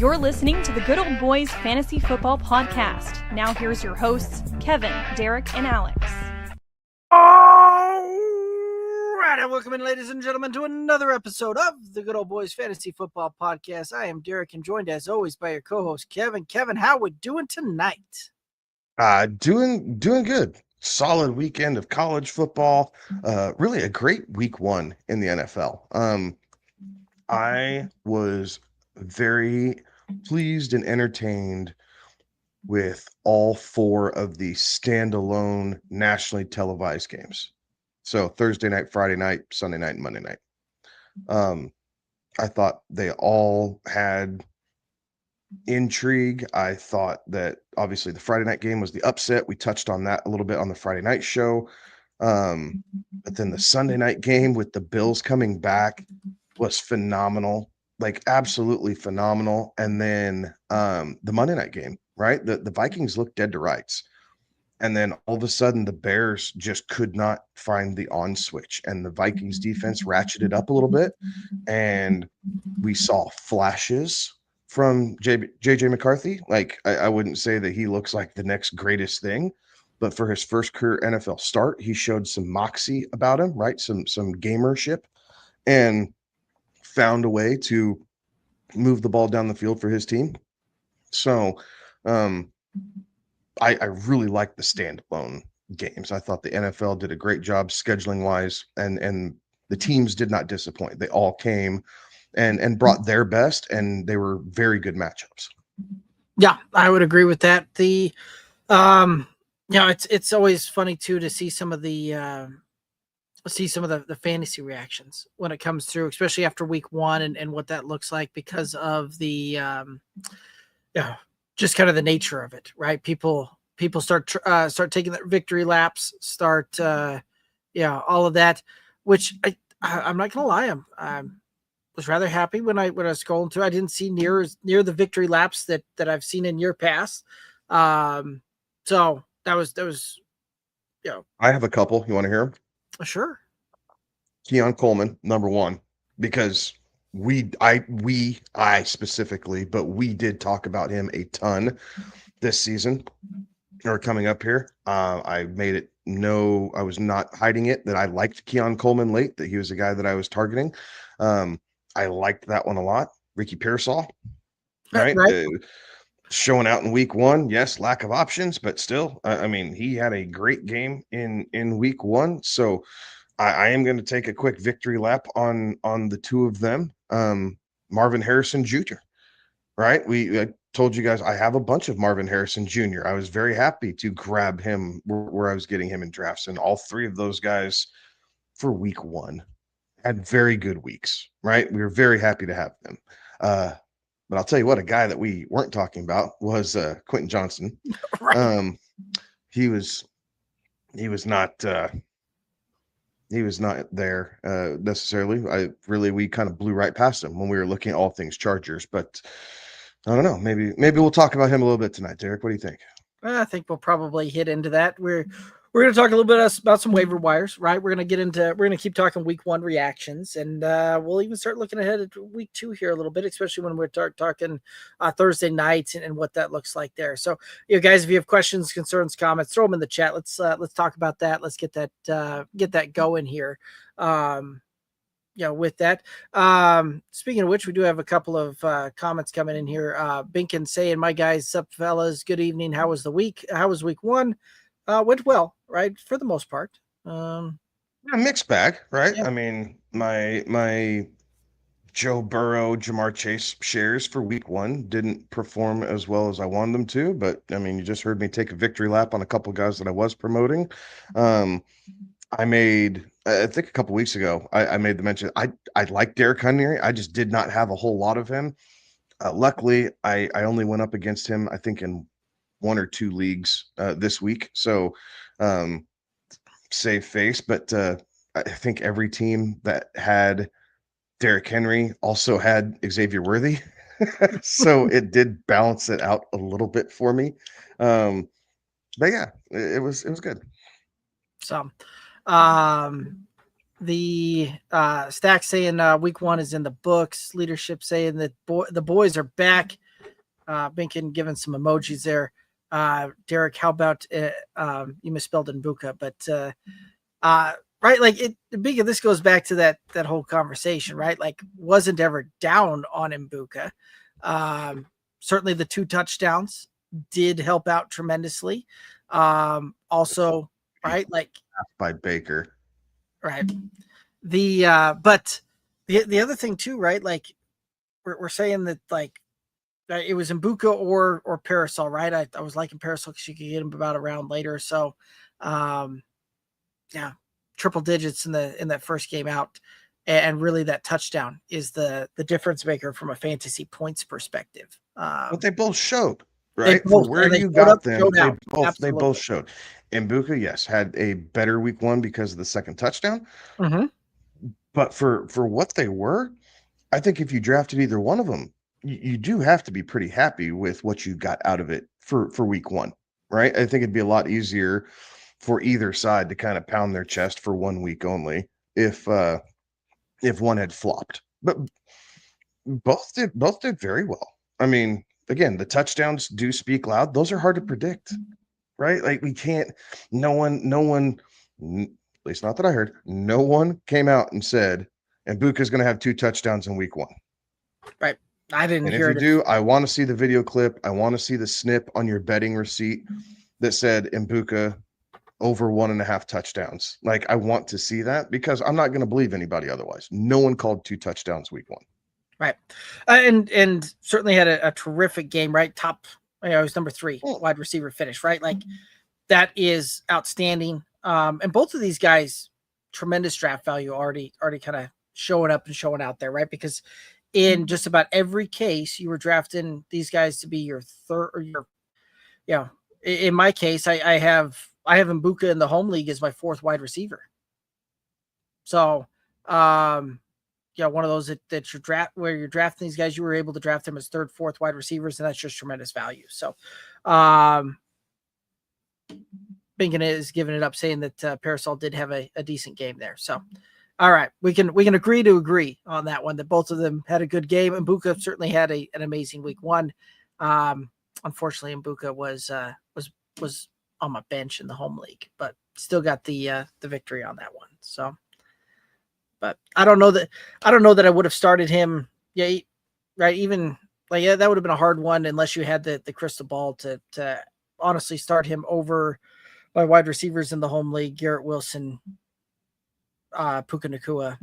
You're listening to the Good Old Boys Fantasy Football Podcast. Now here's your hosts, Kevin, Derek, and Alex. All right, and welcome in, ladies and gentlemen, to another episode of the Good Old Boys Fantasy Football Podcast. I am Derek, and joined as always by your co-host, Kevin. Kevin, how we doing tonight? Doing good. Solid weekend of college football. Really a great week one in the NFL. I was very pleased and entertained with all four of the standalone nationally televised games. So Thursday night, Friday night, Sunday night, and Monday night. I thought they all had intrigue. I thought that obviously the Friday night game was the upset. We touched on that a little bit on the Friday night show. But then the Sunday night game with the Bills coming back was phenomenal, like absolutely phenomenal. And then the Monday night game, right? The Vikings looked dead to rights. And then all of a sudden the Bears just could not find the on switch, and the Vikings defense ratcheted up a little bit, and we saw flashes from JJ McCarthy. Like I wouldn't say that he looks like the next greatest thing, but for his first career NFL start, he showed some moxie about him, right? Some gamership, and found a way to move the ball down the field for his team. So I really liked the standalone games. I thought the NFL did a great job scheduling wise, and the teams did not disappoint. They all came and brought their best, and they were very good matchups. Yeah, I would agree with that. The it's always funny too to see some of the fantasy reactions when it comes through, especially after week one and what that looks like because of the just kind of the nature of it, right? People start taking their victory laps, all of that, which I'm not gonna lie, I was rather happy when I was scrolling through. I didn't see near the victory laps that I've seen in year past. So that was I have a couple. You want to hear them? Sure. Keon Coleman, number one, because I specifically, but we did talk about him a ton this season or coming up here. I made it I was not hiding it that I liked Keon Coleman late, that he was a guy that I was targeting. I liked that one a lot. Ricky Pearsall, right? Showing out in week one. Yes, lack of options, but still, I mean, he had a great game in week one. So I am going to take a quick victory lap on the two of them. Marvin Harrison Jr., right? I told you guys I have a bunch of Marvin Harrison Jr. I was very happy to grab him where I was getting him in drafts, and all three of those guys for week one had very good weeks, right? We were very happy to have them. But I'll tell you what, a guy that we weren't talking about was Quentin Johnson. Right. He was not there necessarily. We kind of blew right past him when we were looking at all things Chargers, but I don't know. Maybe we'll talk about him a little bit tonight, Derek. What do you think? I think we'll probably hit into that. We're going to talk a little bit about some waiver wires, right? We're going to keep talking week one reactions, and we'll even start looking ahead at week two here a little bit, especially when we're talking Thursday nights and what that looks like there. So, guys, if you have questions, concerns, comments, throw them in the chat. Let's talk about that. Let's get that going here. With that. Speaking of which, we do have a couple of comments coming in here. Binkin saying, "My guys, sup fellas, good evening. How was the week? How was week one? Went well, right? For the most part. A mixed bag, right? Yeah. I mean, my Joe Burrow, Jamar Chase shares for week one didn't perform as well as I wanted them to, but I mean, you just heard me take a victory lap on a couple of guys that I was promoting. I think a couple weeks ago, I made the mention. I like Derrick Henry. I just did not have a whole lot of him. Luckily, I only went up against him, I think, in one or two leagues this week. So save face. But I think every team that had Derrick Henry also had Xavier Worthy. So it did balance it out a little bit for me. But yeah, it was good. So the Stack saying week one is in the books. Leadership saying that the boys are back. Binkin giving some emojis there. Derek, how about you misspelled Mbuka, but right, like Binkin, this goes back to that whole conversation, right? Like, wasn't ever down on Mbuka. Certainly the 2 touchdowns did help out tremendously. Also, right, like By Baker. right. But the other thing too, right? Like we're saying that like it was Mbuka or Parasol, right? I was liking Parasol because you could get him about a round later. So, yeah, triple digits in that first game out, and really that touchdown is the difference maker from a fantasy points perspective. But they both showed, They right? For both where they you showed got up, them, showed they out. both Absolutely. showed. Mbuka, yes, had a better week 1 because of the second touchdown. Mm-hmm. But for what they were, I think if you drafted either one of them, you do have to be pretty happy with what you got out of it for week 1, right? I think it'd be a lot easier for either side to kind of pound their chest for 1 week only if one had flopped. But both did very well. I mean, again, the touchdowns do speak loud. Those are hard to predict, right? Like we can't. No one, at least not that I heard. No one came out and said, "And Buka's going to have 2 touchdowns in week 1." Right. I didn't And if hear you it. do, I want to see the video clip. I want to see the snip on your betting receipt that said Mbuka over 1.5 touchdowns. Like I want to see that because I'm not going to believe anybody otherwise. No one called 2 touchdowns week 1. Right. And certainly had a terrific game, right? Top, it was number 3 wide receiver finish, right? Like that is outstanding. And both of these guys, tremendous draft value already kind of showing up and showing out there, right? Because in just about every case, you were drafting these guys to be your third or your, in my case, I have Mbuka in the home league as my 4th wide receiver. So, one of those that you're drafting these guys, you were able to draft them as 3rd, 4th wide receivers, and that's just tremendous value. So, Binkin is giving it up, saying that Parasol did have a decent game there. So, all right, we can agree to agree on that one, that both of them had a good game. And Mbuka certainly had an amazing week 1. Unfortunately, Mbuka was on my bench in the home league, but still got the victory on that one. So. But I don't know that I would have started him. Yeah, right. Even like that would have been a hard one unless you had the crystal ball to honestly start him over my wide receivers in the home league: Garrett Wilson, Puka Nacua,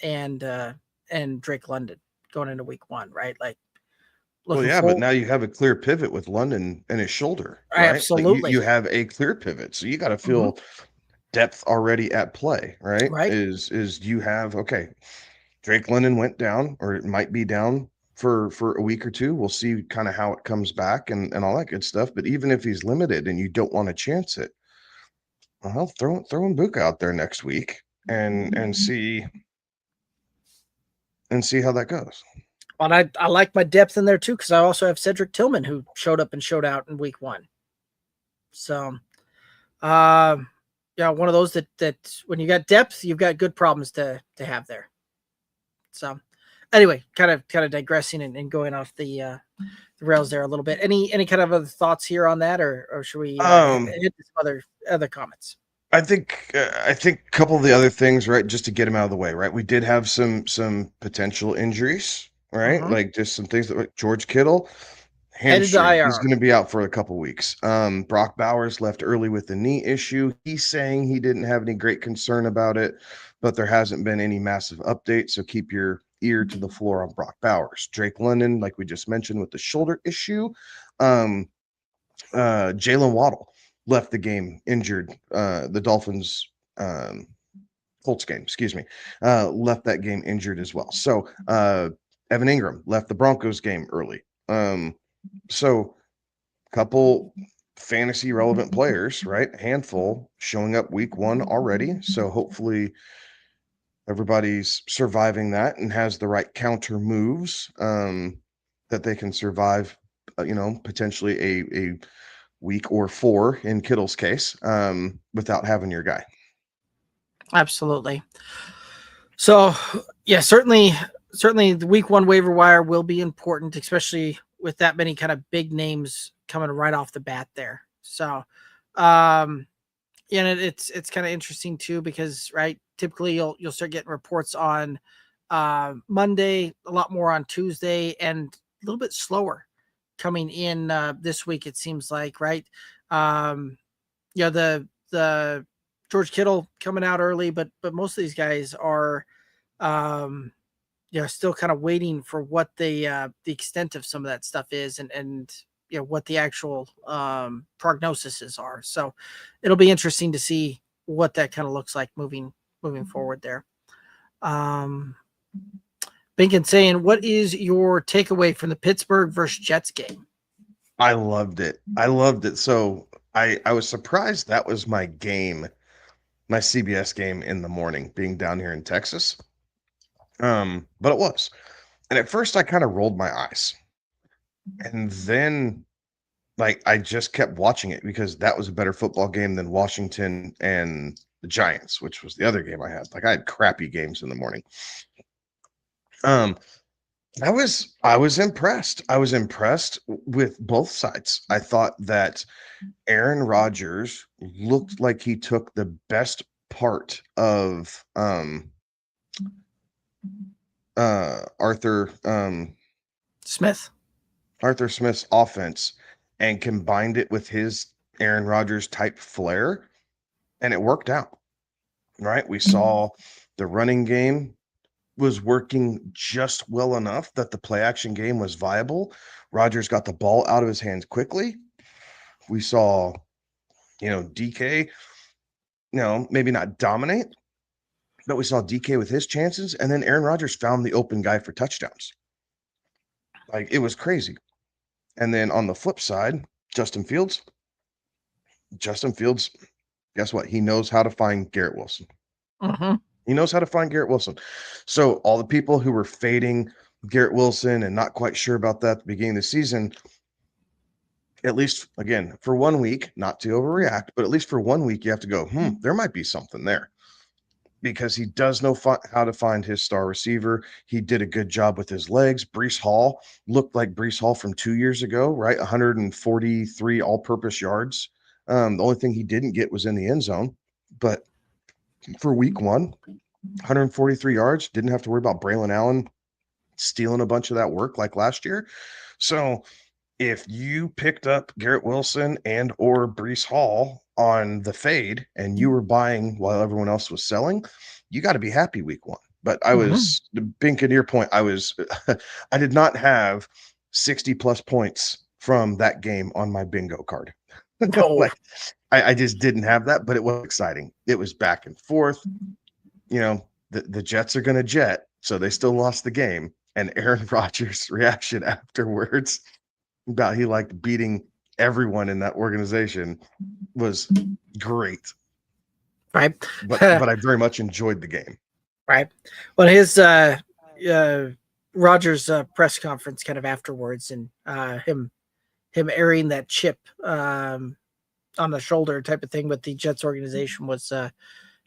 and Drake London going into week 1. Right, like. Well, yeah, but now you have a clear pivot with London and his shoulder, right? Absolutely, like you have a clear pivot, so you got to feel depth already at play, right? Right. Is you have Drake London went down, or it might be down for a week or 2. We'll see kind of how it comes back and all that good stuff. But even if he's limited and you don't want to chance it, well, throw Mbuka out there next week and see how that goes. Well, I like my depth in there too, because I also have Cedric Tillman, who showed up and showed out in week 1. So, one of those that when you got depth, you've got good problems to have there. So, anyway, kind of digressing and going off the rails there a little bit. Any kind of other thoughts here on that, or should we hit some other comments? I think a couple of the other things, right, just to get them out of the way, right? We did have some potential injuries, right? Like just some things that like George Kittle, hamstring, he's going to be out for a couple weeks. Brock Bowers left early with the knee issue. He's saying he didn't have any great concern about it, but there hasn't been any massive update. So keep your ear to the floor on Brock Bowers. Drake London, like we just mentioned, with the shoulder issue. Jalen Waddle left the game injured. The Dolphins Colts game, left that game injured as well. So Evan Ingram left the Broncos game early. So couple fantasy relevant players, right? A handful showing up week 1 already. So hopefully everybody's surviving that and has the right counter moves that they can survive, potentially a week or 4 in Kittle's case without having your guy. Absolutely. So yeah, certainly the week 1 waiver wire will be important, especially with that many kind of big names coming right off the bat there. So, and it's kind of interesting too, because typically you'll start getting reports on Monday, a lot more on Tuesday, and a little bit slower coming in this week. It seems like, right? The George Kittle coming out early, but most of these guys are still kind of waiting for what the extent of some of that stuff is, and what the actual prognoses are. So it'll be interesting to see what that kind of looks like moving forward there. Binkin saying, what is your takeaway from the Pittsburgh versus Jets game? I loved it. So I was surprised that was my game, my CBS game in the morning, being down here in Texas. But it was. And at first I kind of rolled my eyes. And then I just kept watching it because that was a better football game than Washington and the Giants, which was the other game I had. I had crappy games in the morning. I was impressed. I was impressed with both sides. I thought that Aaron Rodgers looked like he took the best part of Arthur Smith's offense and combined it with his Aaron Rodgers type flair, and it worked out. Right? We saw the running game was working just well enough that the play action game was viable. Rodgers got the ball out of his hands quickly. We saw, DK, maybe not dominate, but we saw DK with his chances, and then Aaron Rodgers found the open guy for touchdowns. It was crazy. And then on the flip side, Justin Fields, guess what? He knows how to find Garrett Wilson. Mm-hmm. He knows how to find Garrett Wilson. So all the people who were fading Garrett Wilson and not quite sure about that at the beginning of the season, at least, again, for 1 week, not to overreact, but at least for 1 week, you have to go, there might be something there. Because he does know how to find his star receiver. He did a good job with his legs. Breece Hall looked like Breece Hall from 2 years ago, right? 143 all-purpose yards. The only thing he didn't get was in the end zone. But for week 1, 143 yards, didn't have to worry about Braylon Allen stealing a bunch of that work like last year. So if you picked up Garrett Wilson and or Breece Hall on the fade and you were buying while everyone else was selling, you got to be happy week 1. But I was, Bink, to your point, I did not have 60 plus points from that game on my bingo card. No. I just didn't have that, but it was exciting. It was back and forth. The Jets are going to jet, so they still lost the game. And Aaron Rodgers' reaction afterwards about he liked beating everyone in that organization was great. Right. But I very much enjoyed the game. Right. Well, his Rodgers press conference kind of afterwards, and him airing that chip on the shoulder type of thing with the Jets organization was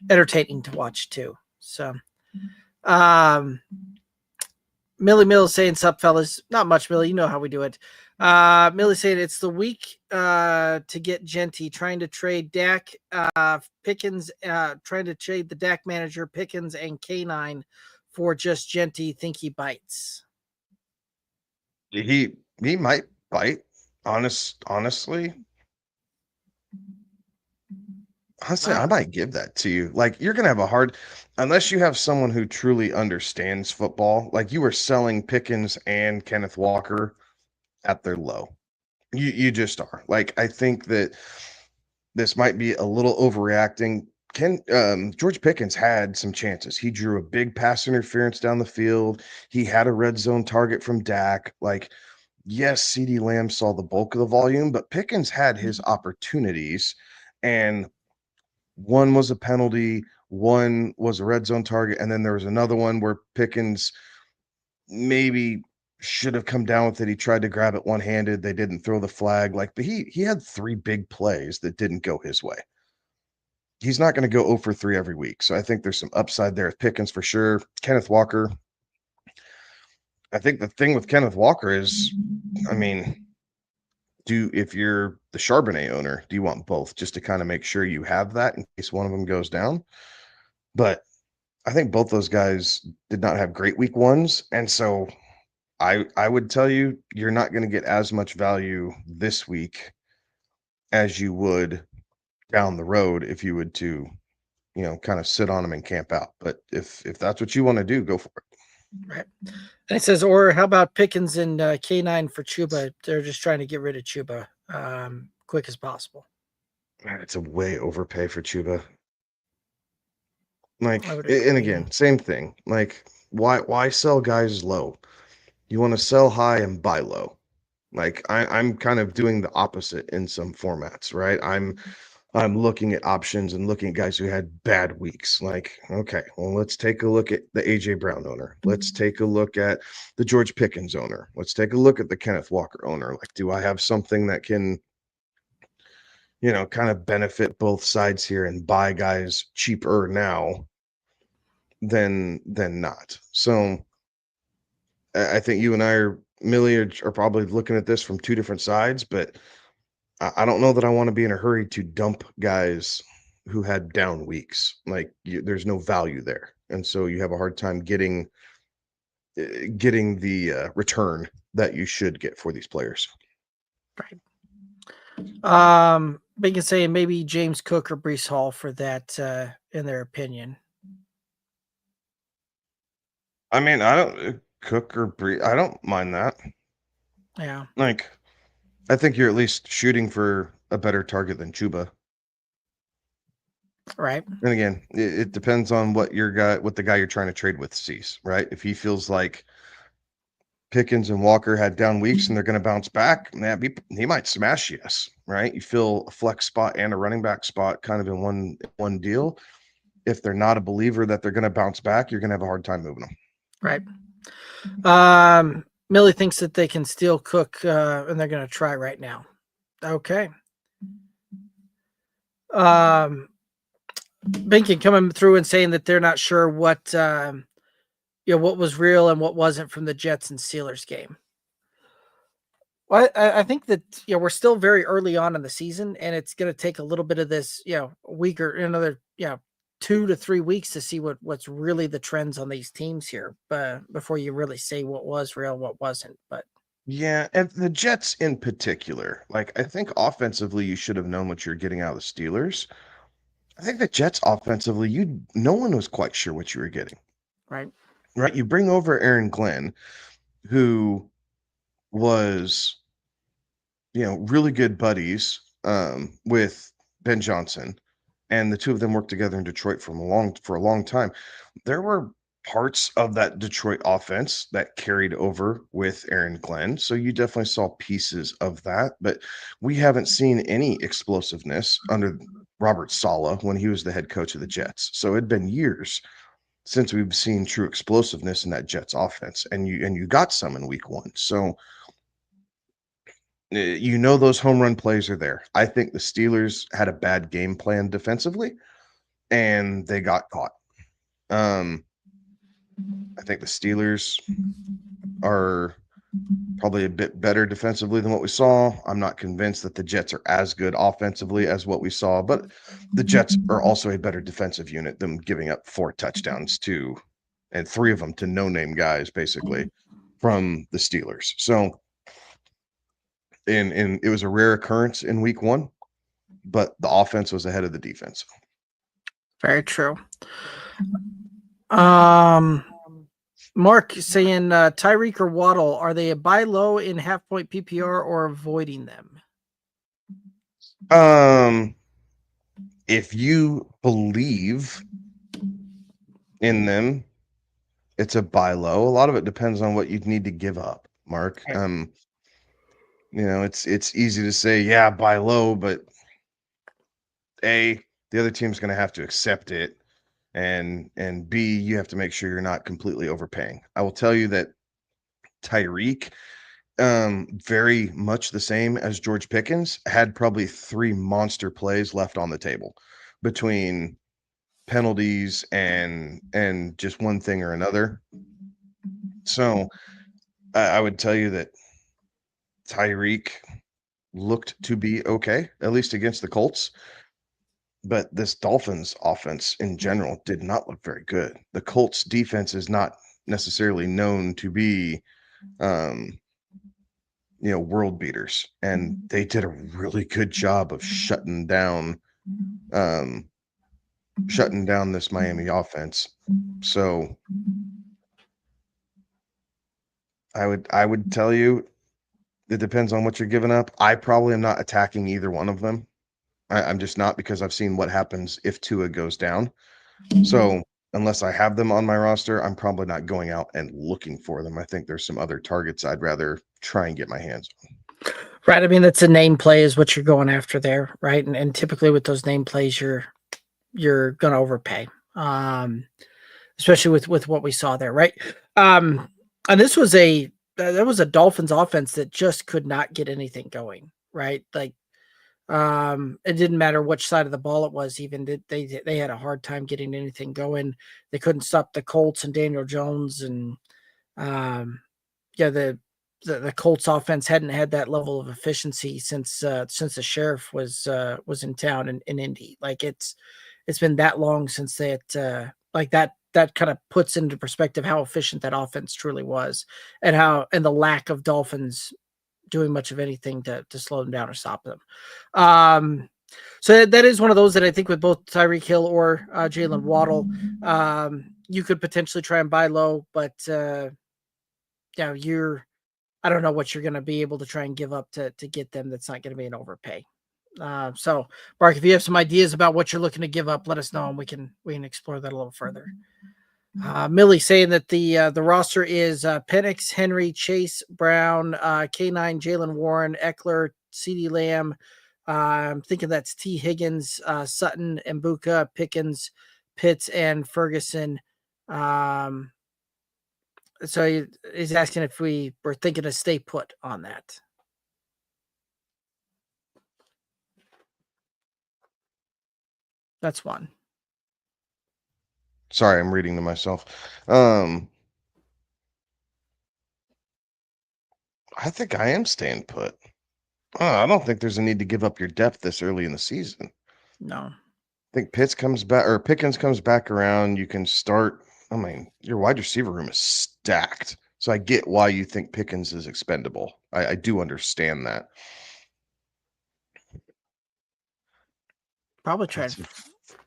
entertaining to watch too. So Millie Mills saying, sup fellas, not much, Millie, you know how we do it. Millie saying it's the week to get Genty, trying to trade Dak Pickens, trying to trade the Dak manager Pickens and K9 for just Genty. Think he bites? He might bite. Honestly, I might give that to you. You're gonna have a hard, unless you have someone who truly understands football. You were selling Pickens and Kenneth Walker at their low. You just are. I think that this might be a little overreacting. George Pickens had some chances. He drew a big pass interference down the field. He had a red zone target from Dak. Yes, CeeDee Lamb saw the bulk of the volume, but Pickens had his opportunities, and one was a penalty, one was a red zone target, and then there was another one where Pickens maybe should have come down with it. He tried to grab it one-handed. They didn't throw the flag. But he had 3 big plays that didn't go his way. He's not going to go 0 for 3 every week. So I think there's some upside there with Pickens for sure. Kenneth Walker, I think the thing with Kenneth Walker is, I mean, if you're the Charbonnet owner, do you want both just to kind of make sure you have that in case one of them goes down? But I think both those guys did not have great week ones, and so I would tell you you're not going to get as much value this week as you would down the road if you would to, kind of sit on them and camp out. But if that's what you want to do, go for it. Right. And it says, or how about Pickens and K9 for Chuba? They're just trying to get rid of Chuba quick as possible. Man, it's a way overpay for Chuba. Like, I would and agree. again, same thing. Like, why sell guys low? You want to sell high and buy low. Like I'm kind of doing the opposite in some formats, right? I'm looking at options and looking at guys who had bad weeks. Like, okay, well, let's take a look at the AJ Brown owner. Let's take a look at the George Pickens owner. Let's take a look at the Kenneth Walker owner. Like, do I have something that can, kind of benefit both sides here and buy guys cheaper now than not? So I think you and I are probably looking at this from two different sides, but I don't know that I want to be in a hurry to dump guys who had down weeks. Like there's no value there, and so you have a hard time getting the return that you should get for these players. Right. They can say maybe James Cook or Breece Hall for that, in their opinion. I mean, I don't Cook or Breece. I don't mind that. Yeah. Like, I think you're at least shooting for a better target than Chuba. Right. And again, it depends on what the guy you're trying to trade with sees, right? If he feels like Pickens and Walker had down weeks and they're going to bounce back, he might smash yes, right? You fill a flex spot and a running back spot kind of in one deal. If they're not a believer that they're going to bounce back, you're going to have a hard time moving them. Right. Millie thinks that they can steal Cook, and they're going to try right now. Okay. Binkin coming through and saying that they're not sure what was real and what wasn't from the Jets and Steelers game. Well, I think that we're still very early on in the season, and it's going to take a little bit of this, a week or another 2 to 3 weeks to see what's really the trends on these teams here, but before you really say what was real, what wasn't. But yeah, and the Jets in particular, like I think offensively you should have known what you're getting out of the Steelers. I think the Jets offensively, no one was quite sure what you were getting. right. You bring over Aaron Glenn, who was, really good buddies with Ben Johnson, and the two of them worked together in Detroit for a long time. There were parts of that Detroit offense that carried over with Aaron Glenn, so you definitely saw pieces of that, but we haven't seen any explosiveness under Robert Saleh when he was the head coach of the Jets. So it'd been years since we've seen true explosiveness in that Jets offense, and you got some in week one. So those home run plays are there. I think the Steelers had a bad game plan defensively, and they got caught. I think the Steelers are probably a bit better defensively than what we saw. I'm not convinced that the Jets are as good offensively as what we saw, but the Jets are also a better defensive unit than giving up 4 touchdowns and 3 of them to no-name guys, basically, from the Steelers. So, and it was a rare occurrence in week one, but the offense was ahead of the defense. Very true. Mark saying Tyreek or Waddle, are they a buy low in half point PPR or avoiding them? If you believe in them, it's a buy low. A lot of it depends on what you need to give up, Mark. Right. It's easy to say, yeah, buy low, but A, the other team's going to have to accept it, and B, you have to make sure you're not completely overpaying. I will tell you that Tyreek, very much the same as George Pickens, had probably 3 monster plays left on the table between penalties and just one thing or another. So I would tell you that Tyreek looked to be okay, at least against the Colts. But this Dolphins offense in general did not look very good. The Colts defense is not necessarily known to be, um, world beaters, and they did a really good job of um, shutting down this Miami offense. So I would tell you it depends on what you're giving up. I probably am not attacking either one of them. I'm just not, because I've seen what happens if Tua goes down. So unless I have them on my roster, I'm probably not going out and looking for them. I think there's some other targets I'd rather try and get my hands on. Right. I mean, that's a name play is what you're going after there, right? And typically with those name plays, you're gonna overpay. Especially with what we saw there, right? And this was that was a Dolphins offense that just could not get anything going, right? Like it didn't matter which side of the ball it was, even they had a hard time getting anything going. They couldn't stop the Colts and Daniel Jones, and yeah, the Colts offense hadn't had that level of efficiency since the sheriff was in town in Indy. Like it's been that long since like that kind of puts into perspective how efficient that offense truly was, and the lack of Dolphins doing much of anything to slow them down or stop them. So that is one of those that I think with both Tyreek Hill or Jalen Waddle, you could potentially try and buy low, but yeah, I don't know what you're going to be able to try and give up to get them. That's not going to be an overpay. So Mark, if you have some ideas about what you're looking to give up, let us know and we can explore that a little further. Millie saying that the roster is Penix, Henry, Chase, Brown, K9, Jalen Warren, Eckler, CeeDee Lamb. I'm thinking that's T. Higgins, Sutton, Mbuka, Pickens, Pitts, and Ferguson. So he's asking if we were thinking to stay put on that. That's one. Sorry, I'm reading to myself. I think I am staying put. I don't think there's a need to give up your depth this early in the season. No. I think Pickens comes back around. You can start. I mean, your wide receiver room is stacked. So I get why you think Pickens is expendable. I do understand that. Probably try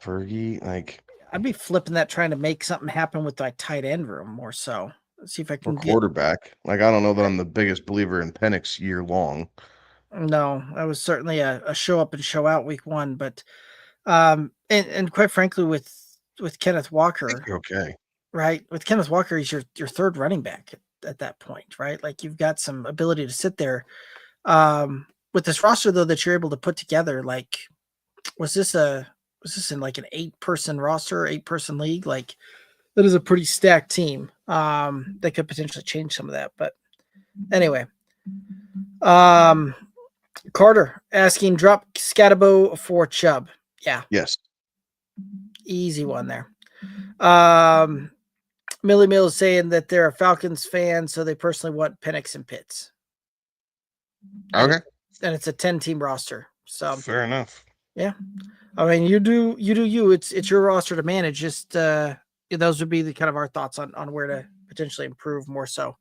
Fergie, like I'd be flipping that, trying to make something happen with my tight end room more so. Let's see if I can quarterback. Like I don't know that I'm the biggest believer in Penix year long. No, that was certainly a show up and show out week one, but and quite frankly with Kenneth Walker, Okay. right? With Kenneth Walker, he's your third running back at that point, right? Like you've got some ability to sit there. With this roster though that you're able to put together, like was this in like an 8-person roster, 8-person league? Like that is a pretty stacked team. That could potentially change some of that. But anyway, Carter asking, drop Scatabo for Chubb. Yeah. Yes. Easy one there. Millie Mill is saying that they're a Falcons fan, so they personally want Penix and Pitts. Okay. And it's a 10-team roster. So fair enough. Yeah. I mean, you do you. It's your roster to manage. Just those would be the kind of our thoughts on where to potentially improve more so.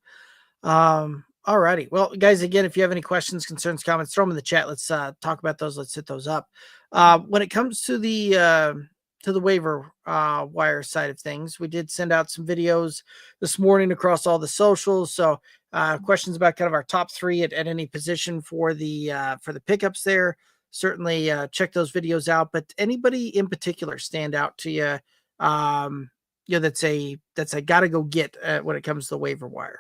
All righty. Well, guys, again, if you have any questions, concerns, comments, throw them in the chat. Let's talk about those. Let's hit those up. When it comes to the waiver wire side of things, we did send out some videos this morning across all the socials. So questions about kind of our top 3 at any position for the pickups there. Certainly check those videos out. But anybody in particular stand out to you? That's a gotta go get when it comes to the waiver wire.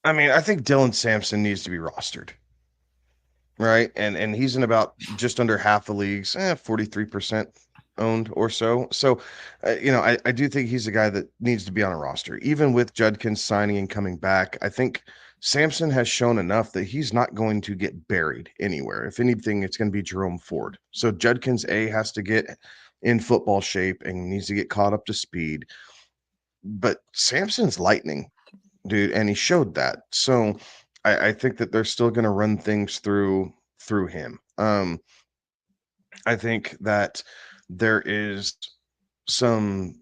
I mean, I think Dylan Sampson needs to be rostered, right? And he's in about just under half the leagues, 43% owned or so. So, I do think he's a guy that needs to be on a roster, even with Judkins signing and coming back. I think Sampson has shown enough that he's not going to get buried anywhere. If anything, it's going to be Jerome Ford. So Judkins has to get in football shape and needs to get caught up to speed. But Sampson's lightning. dude, and he showed that. So I think that they're still going to run things through him. I think that there is some.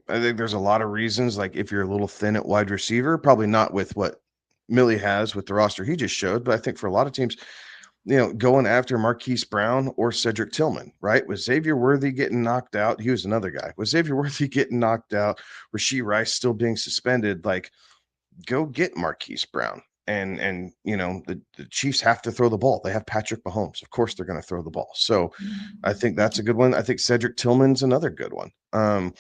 I think there's a lot of reasons. Like if you're a little thin at wide receiver, probably not with what Millie has with the roster he just showed, but I think for a lot of teams, going after Marquise Brown or Cedric Tillman, right? Was Xavier Worthy getting knocked out? He was another guy. Was Xavier Worthy getting knocked out? Rasheed Rice still being suspended? Like, go get Marquise Brown. And the Chiefs have to throw the ball. They have Patrick Mahomes. Of course they're going to throw the ball. So I think that's a good one. I think Cedric Tillman's another good one. I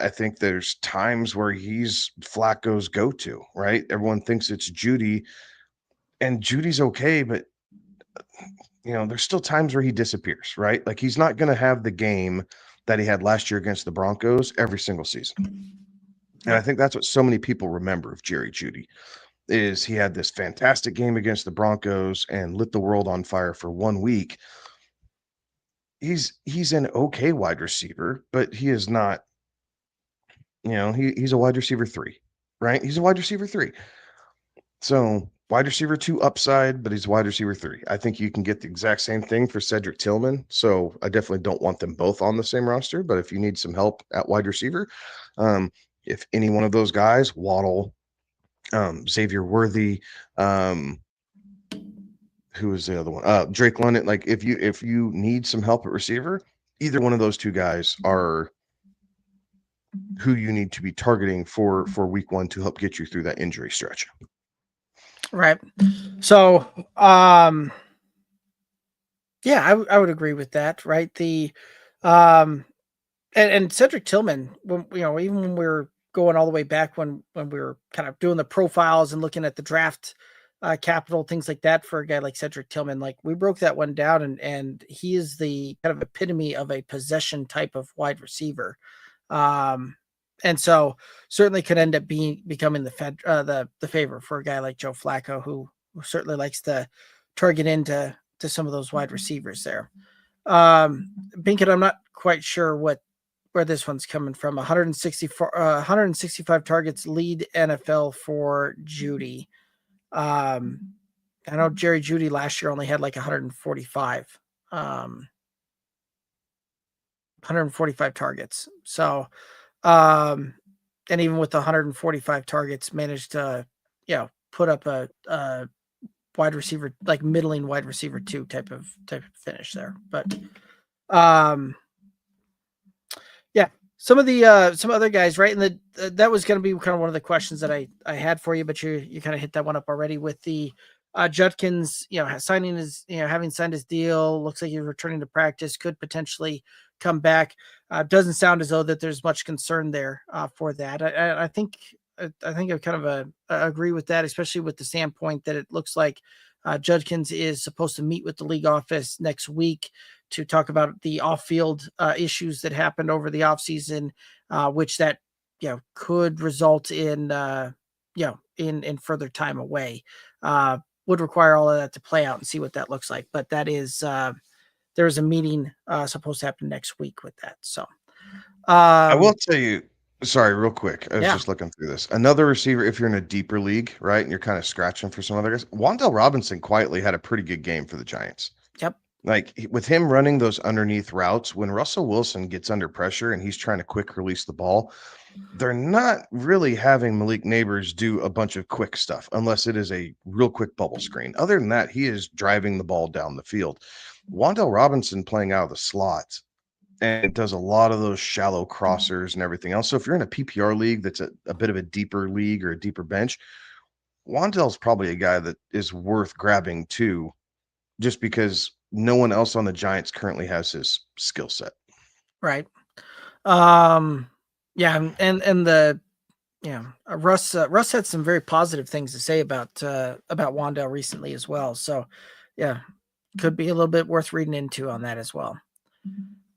think there's times where he's Flacco's go-to, right? Everyone thinks it's Judy, and Judy's okay, but there's still times where he disappears, right? Like he's not going to have the game that he had last year against the Broncos every single season. And I think that's what so many people remember of Jerry Jeudy is he had this fantastic game against the Broncos and lit the world on fire for 1 week. He's an okay wide receiver, but he is not, he's a wide receiver 3, right? He's a wide receiver 3. So wide receiver 2 upside, but he's wide receiver 3. I think you can get the exact same thing for Cedric Tillman. So I definitely don't want them both on the same roster, but if you need some help at wide receiver, if any one of those guys, Waddle, Xavier Worthy, who is the other one? Drake London. Like if you need some help at receiver, either one of those two guys are who you need to be targeting for week 1 to help get you through that injury stretch. Right. So, yeah, I would agree with that. Right. The, and Cedric Tillman, even when we were going all the way back when we were kind of doing the profiles and looking at the draft capital, things like that for a guy like Cedric Tillman, like we broke that one down and he is the kind of epitome of a possession type of wide receiver. And so certainly could end up becoming the favor for a guy like Joe Flacco, who certainly likes to target into some of those wide receivers there. Binkett, I'm not quite sure where this one's coming from. 165 targets lead NFL for Jeudy. I know Jerry Jeudy last year only had like 145 targets. So, and even with the 145 targets, managed to, put up a wide receiver, like middling wide receiver 2 type of finish there. But, yeah, some other guys, right? And that was going to be kind of one of the questions that I had for you, but you kind of hit that one up already with the Judkins, signing his, having signed his deal. Looks like he's returning to practice, could potentially come back. Doesn't sound as though that there's much concern there for that. I think I kind of agree with that, especially with the standpoint that it looks like Judkins is supposed to meet with the league office next week to talk about the off-field issues that happened over the offseason, which that could result in in further time away. Would require all of that to play out and see what that looks like. But that is there's a meeting supposed to happen next week with that. So I will tell you, sorry, real quick. I was Yeah. just looking through this. Another receiver, if you're in a deeper league, right, and you're kind of scratching for some other guys, Wan'Dale Robinson quietly had a pretty good game for the Giants. Yep. Like with him running those underneath routes, when Russell Wilson gets under pressure and he's trying to quick release the ball, they're not really having Malik Neighbors do a bunch of quick stuff unless it is a real quick bubble screen. Other than that, he is driving the ball down the field. Wan'Dale Robinson playing out of the slot and does a lot of those shallow crossers and everything else. So if you're in a PPR league that's a bit of a deeper league or a deeper bench, Wan'Dale's probably a guy that is worth grabbing too, just because no one else on the Giants currently has his skill set. Right. Yeah, and the Russ had some very positive things to say about Wan'Dale recently as well. So yeah, could be a little bit worth reading into on that as well.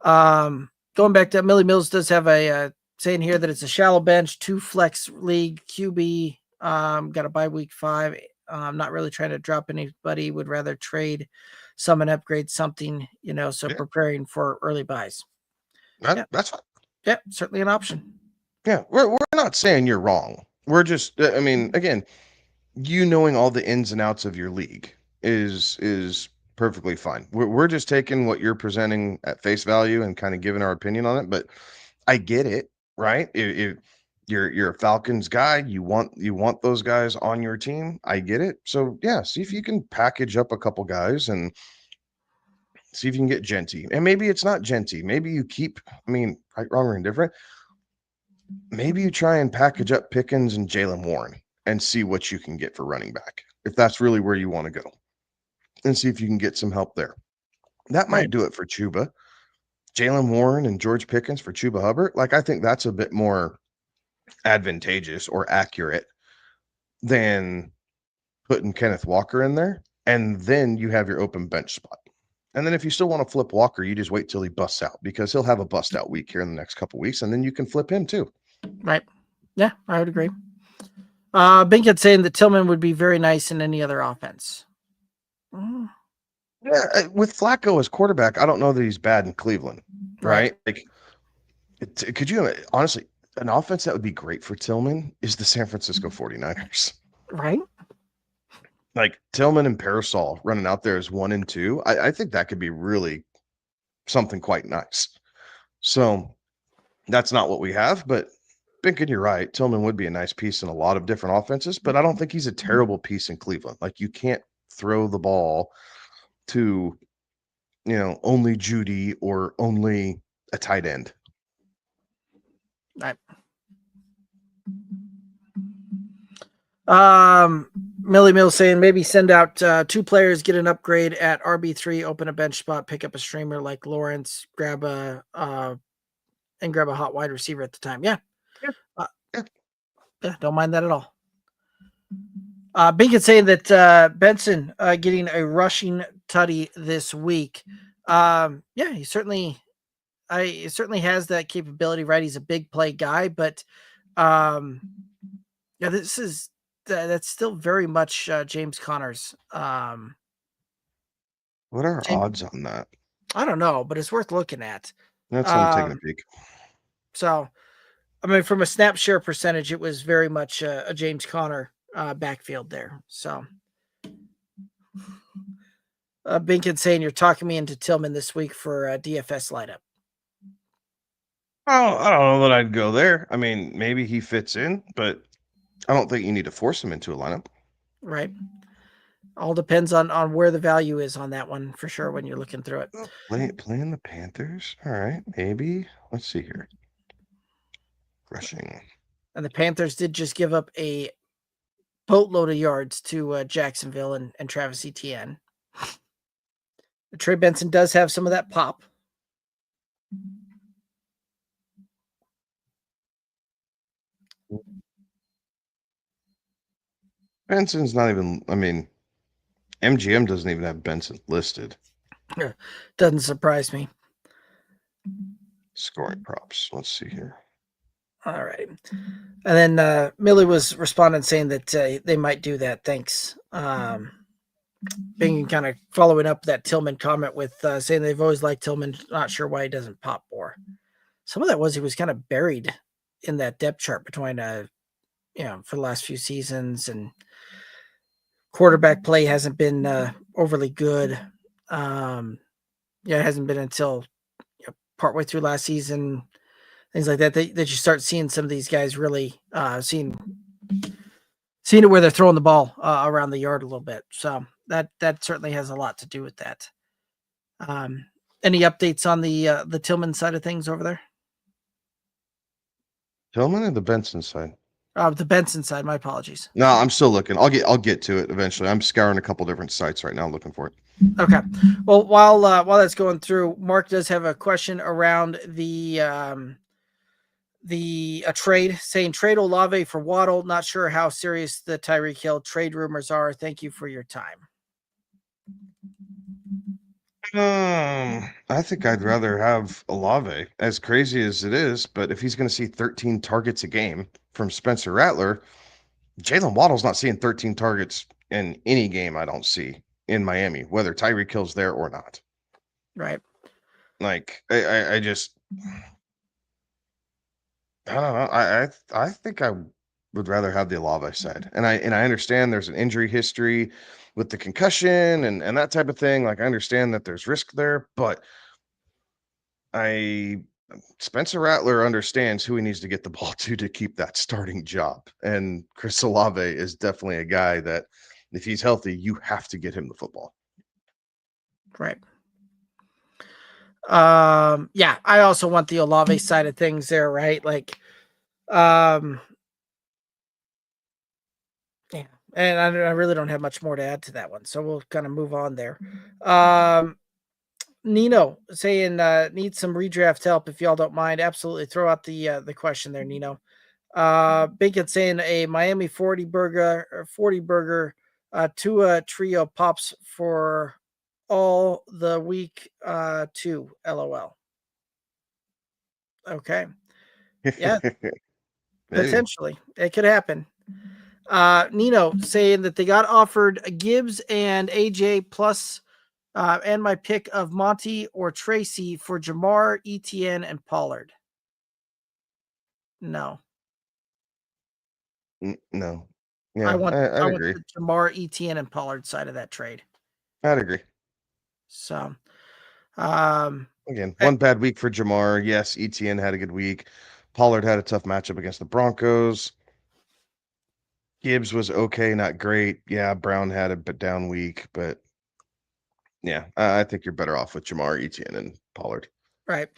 Going back to Millie Mills does have a saying here that it's a shallow bench, 2 flex league, QB, got a bye week 5. Not really trying to drop anybody, would rather trade some and upgrade something, so preparing for early buys. That's fine. Yeah, certainly an option. Yeah, we're not saying you're wrong. We're just, I mean, again, you knowing all the ins and outs of your league is perfectly fine. We're just taking what you're presenting at face value and kind of giving our opinion on it. But I get it, right? If you're a Falcons guy, you want those guys on your team. I get it. So yeah, see if you can package up a couple guys and see if you can get Genty. And maybe it's not Genty. Maybe you keep, I mean, right, wrong, or indifferent. Maybe you try and package up Pickens and Jalen Warren and see what you can get for running back, if that's really where you want to go, and see if you can get some help there. That Right. might do it for Chuba. Jalen Warren and George Pickens for Chuba Hubbard. Like, I think that's a bit more advantageous or accurate than putting Kenneth Walker in there. And then you have your open bench spot. And then if you still want to flip Walker, you just wait till he busts out, because he'll have a bust out week here in the next couple weeks, and then you can flip him too. Right. Yeah, I would agree. Binkett's saying that Tillman would be very nice in any other offense. Yeah, with Flacco as quarterback, I don't know that he's bad in Cleveland, right? Like, could you honestly, an offense that would be great for Tillman is the San Francisco 49ers. Right. Like Tillman and Parasol running out there as 1 and 2. I think that could be really something quite nice. So that's not what we have, but Binkin, you're right. Tillman would be a nice piece in a lot of different offenses, but I don't think he's a terrible piece in Cleveland. Like, you can't throw the ball to, only Judy or only a tight end. Right. Millie Mill saying maybe send out 2 players, get an upgrade at RB3, open a bench spot, pick up a streamer like Lawrence, grab a hot wide receiver at the time. Yeah. Yeah, don't mind that at all. Binkin saying that Benson getting a rushing tutty this week. Yeah, he certainly has that capability, right? He's a big play guy, but yeah, that's still very much James Conner's. What are odds on that? I don't know, but it's worth looking at. That's what I'm taking a peek. So, I mean, from a snap share percentage, it was very much a James Conner backfield there. So, Binkin saying you're talking me into Tillman this week for a DFS lineup. Oh, I don't know that I'd go there. I mean, maybe he fits in, but I don't think you need to force him into a lineup. Right. All depends on where the value is on that one for sure when you're looking through it. Playing the Panthers. All right, maybe. Let's see here. Rushing. And the Panthers did just give up a boatload of yards to Jacksonville and Travis Etienne. Trey Benson does have some of that pop. Benson's not even, I mean, MGM doesn't even have Benson listed. Doesn't surprise me. Scoring props. Let's see here. All right. And then Millie was responding saying that they might do that. Thanks. Being kind of following up that Tillman comment with saying they've always liked Tillman. Not sure why he doesn't pop more. Some of that was he was kind of buried in that depth chart between, for the last few seasons, and quarterback play hasn't been overly good. It hasn't been until partway through last season, things like that you start seeing some of these guys really seeing it where they're throwing the ball around the yard a little bit. So that certainly has a lot to do with that. Any updates on the Tillman side of things over there? Tillman or the Benson side? The Benson side. My apologies. No, I'm still looking. I'll get to it eventually. I'm scouring a couple different sites right now, looking for it. Okay. Well, while that's going through, Mark does have a question around the trade, saying trade Olave for Waddle. Not sure how serious the Tyreek Hill trade rumors are. Thank you for your time. I think I'd rather have Olave, as crazy as it is, but if he's going to see 13 targets a game from Spencer Rattler, Jalen Waddle's not seeing 13 targets in any game I don't see in Miami, whether Tyreek Hill's there or not. Right. Like, I just, I don't know. I think would rather have the Olave side. And I understand there's an injury history with the concussion and that type of thing. Like I understand that there's risk there, but Spencer Rattler understands who he needs to get the ball to keep that starting job. And Chris Olave is definitely a guy that if he's healthy, you have to get him the football. Right. Yeah, I also want the Olave side of things there, right? Like, yeah, and I really don't have much more to add to that one, so we'll kind of move on there. Nino saying needs some redraft help if y'all don't mind. Absolutely, throw out the question there, Nino. Bacon saying a Miami 40 burger Tua trio pops for all the week 2. LOL. Okay. Yeah, potentially. It could happen. Nino saying that they got offered Gibbs and AJ plus and my pick of Monty or Tracy for Jamar, Etienne, and Pollard. No. No. Yeah, I want agree. the Jamar, Etienne, and Pollard side of that trade. I'd agree. So, again, one bad week for Jamar. Yes, Etienne had a good week. Pollard had a tough matchup against the Broncos. Gibbs was okay, not great. Yeah, Brown had a down week, but yeah, I think you're better off with Jamar, Etienne, and Pollard. Right.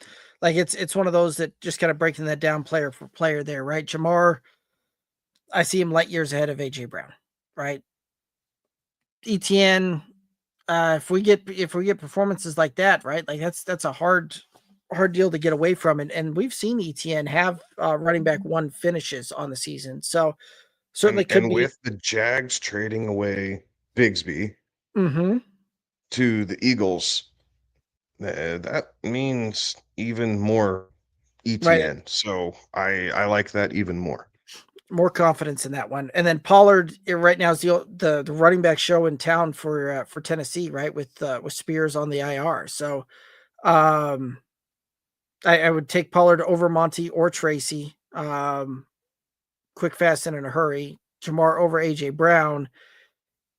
Like it's one of those that just kind of breaking that down player for player there, right? Jamar, I see him light years ahead of AJ Brown, right? Etienne, if we get performances like that, right? Like that's a hard deal to get away from, and we've seen Etienne have running back 1 finishes on the season, so certainly could be. With the Jags trading away Bigsby to the Eagles, that means even more Etienne. Right. So I like that even more. More confidence in that one. And then Pollard right now is the running back show in town for Tennessee, right? With Spears on the IR. So I would take Pollard over Monty or Tracy. Quick, fast, and in a hurry. Jamar over AJ Brown.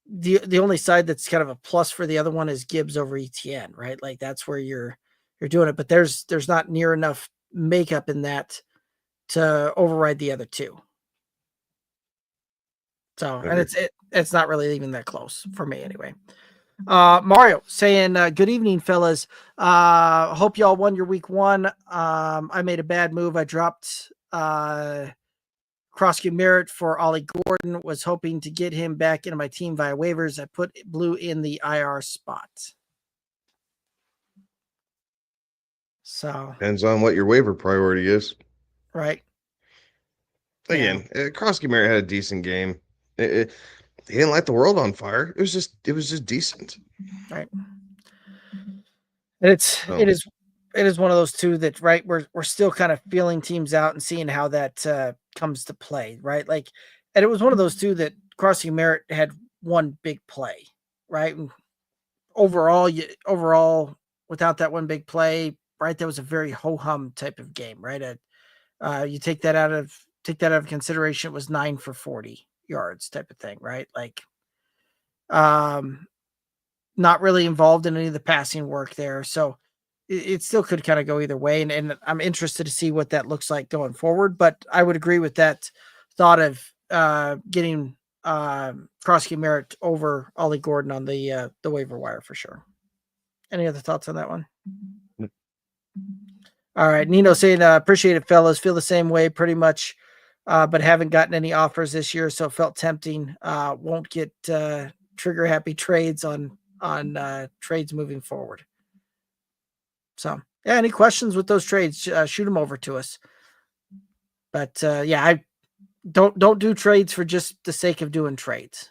The only side that's kind of a plus for the other one is Gibbs over Etienne, right? Like that's where you're doing it, but there's not near enough makeup in that to override the other two. So, and it's not really even that close for me anyway. Mario saying, good evening, fellas. Hope y'all won your week 1. I made a bad move. I dropped Krosky Merritt for Ollie Gordon. Was hoping to get him back into my team via waivers. I put Blue in the IR spot. So depends on what your waiver priority is. Right. Again, Krosky Merritt had a decent game. He didn't light the world on fire. It was just decent. Right. And it is one of those two that, right, we're still kind of feeling teams out and seeing how that comes to play, right? Like, and it was one of those two that Krosky Merritt had one big play, right? And overall, without that one big play, right, that was a very ho-hum type of game, right? You take that out of consideration, it was 9 for 40 yards type of thing, right? Like, not really involved in any of the passing work there. So it still could kind of go either way. And I'm interested to see what that looks like going forward. But I would agree with that thought of getting Krosky Merritt over Ollie Gordon on the waiver wire for sure. Any other thoughts on that one? All right. Nino saying, appreciate it, fellas. Feel the same way pretty much, but haven't gotten any offers this year. So felt tempting. Won't get trigger happy trades on trades moving forward. So yeah, any questions with those trades, shoot them over to us. But yeah, I don't do trades for just the sake of doing trades.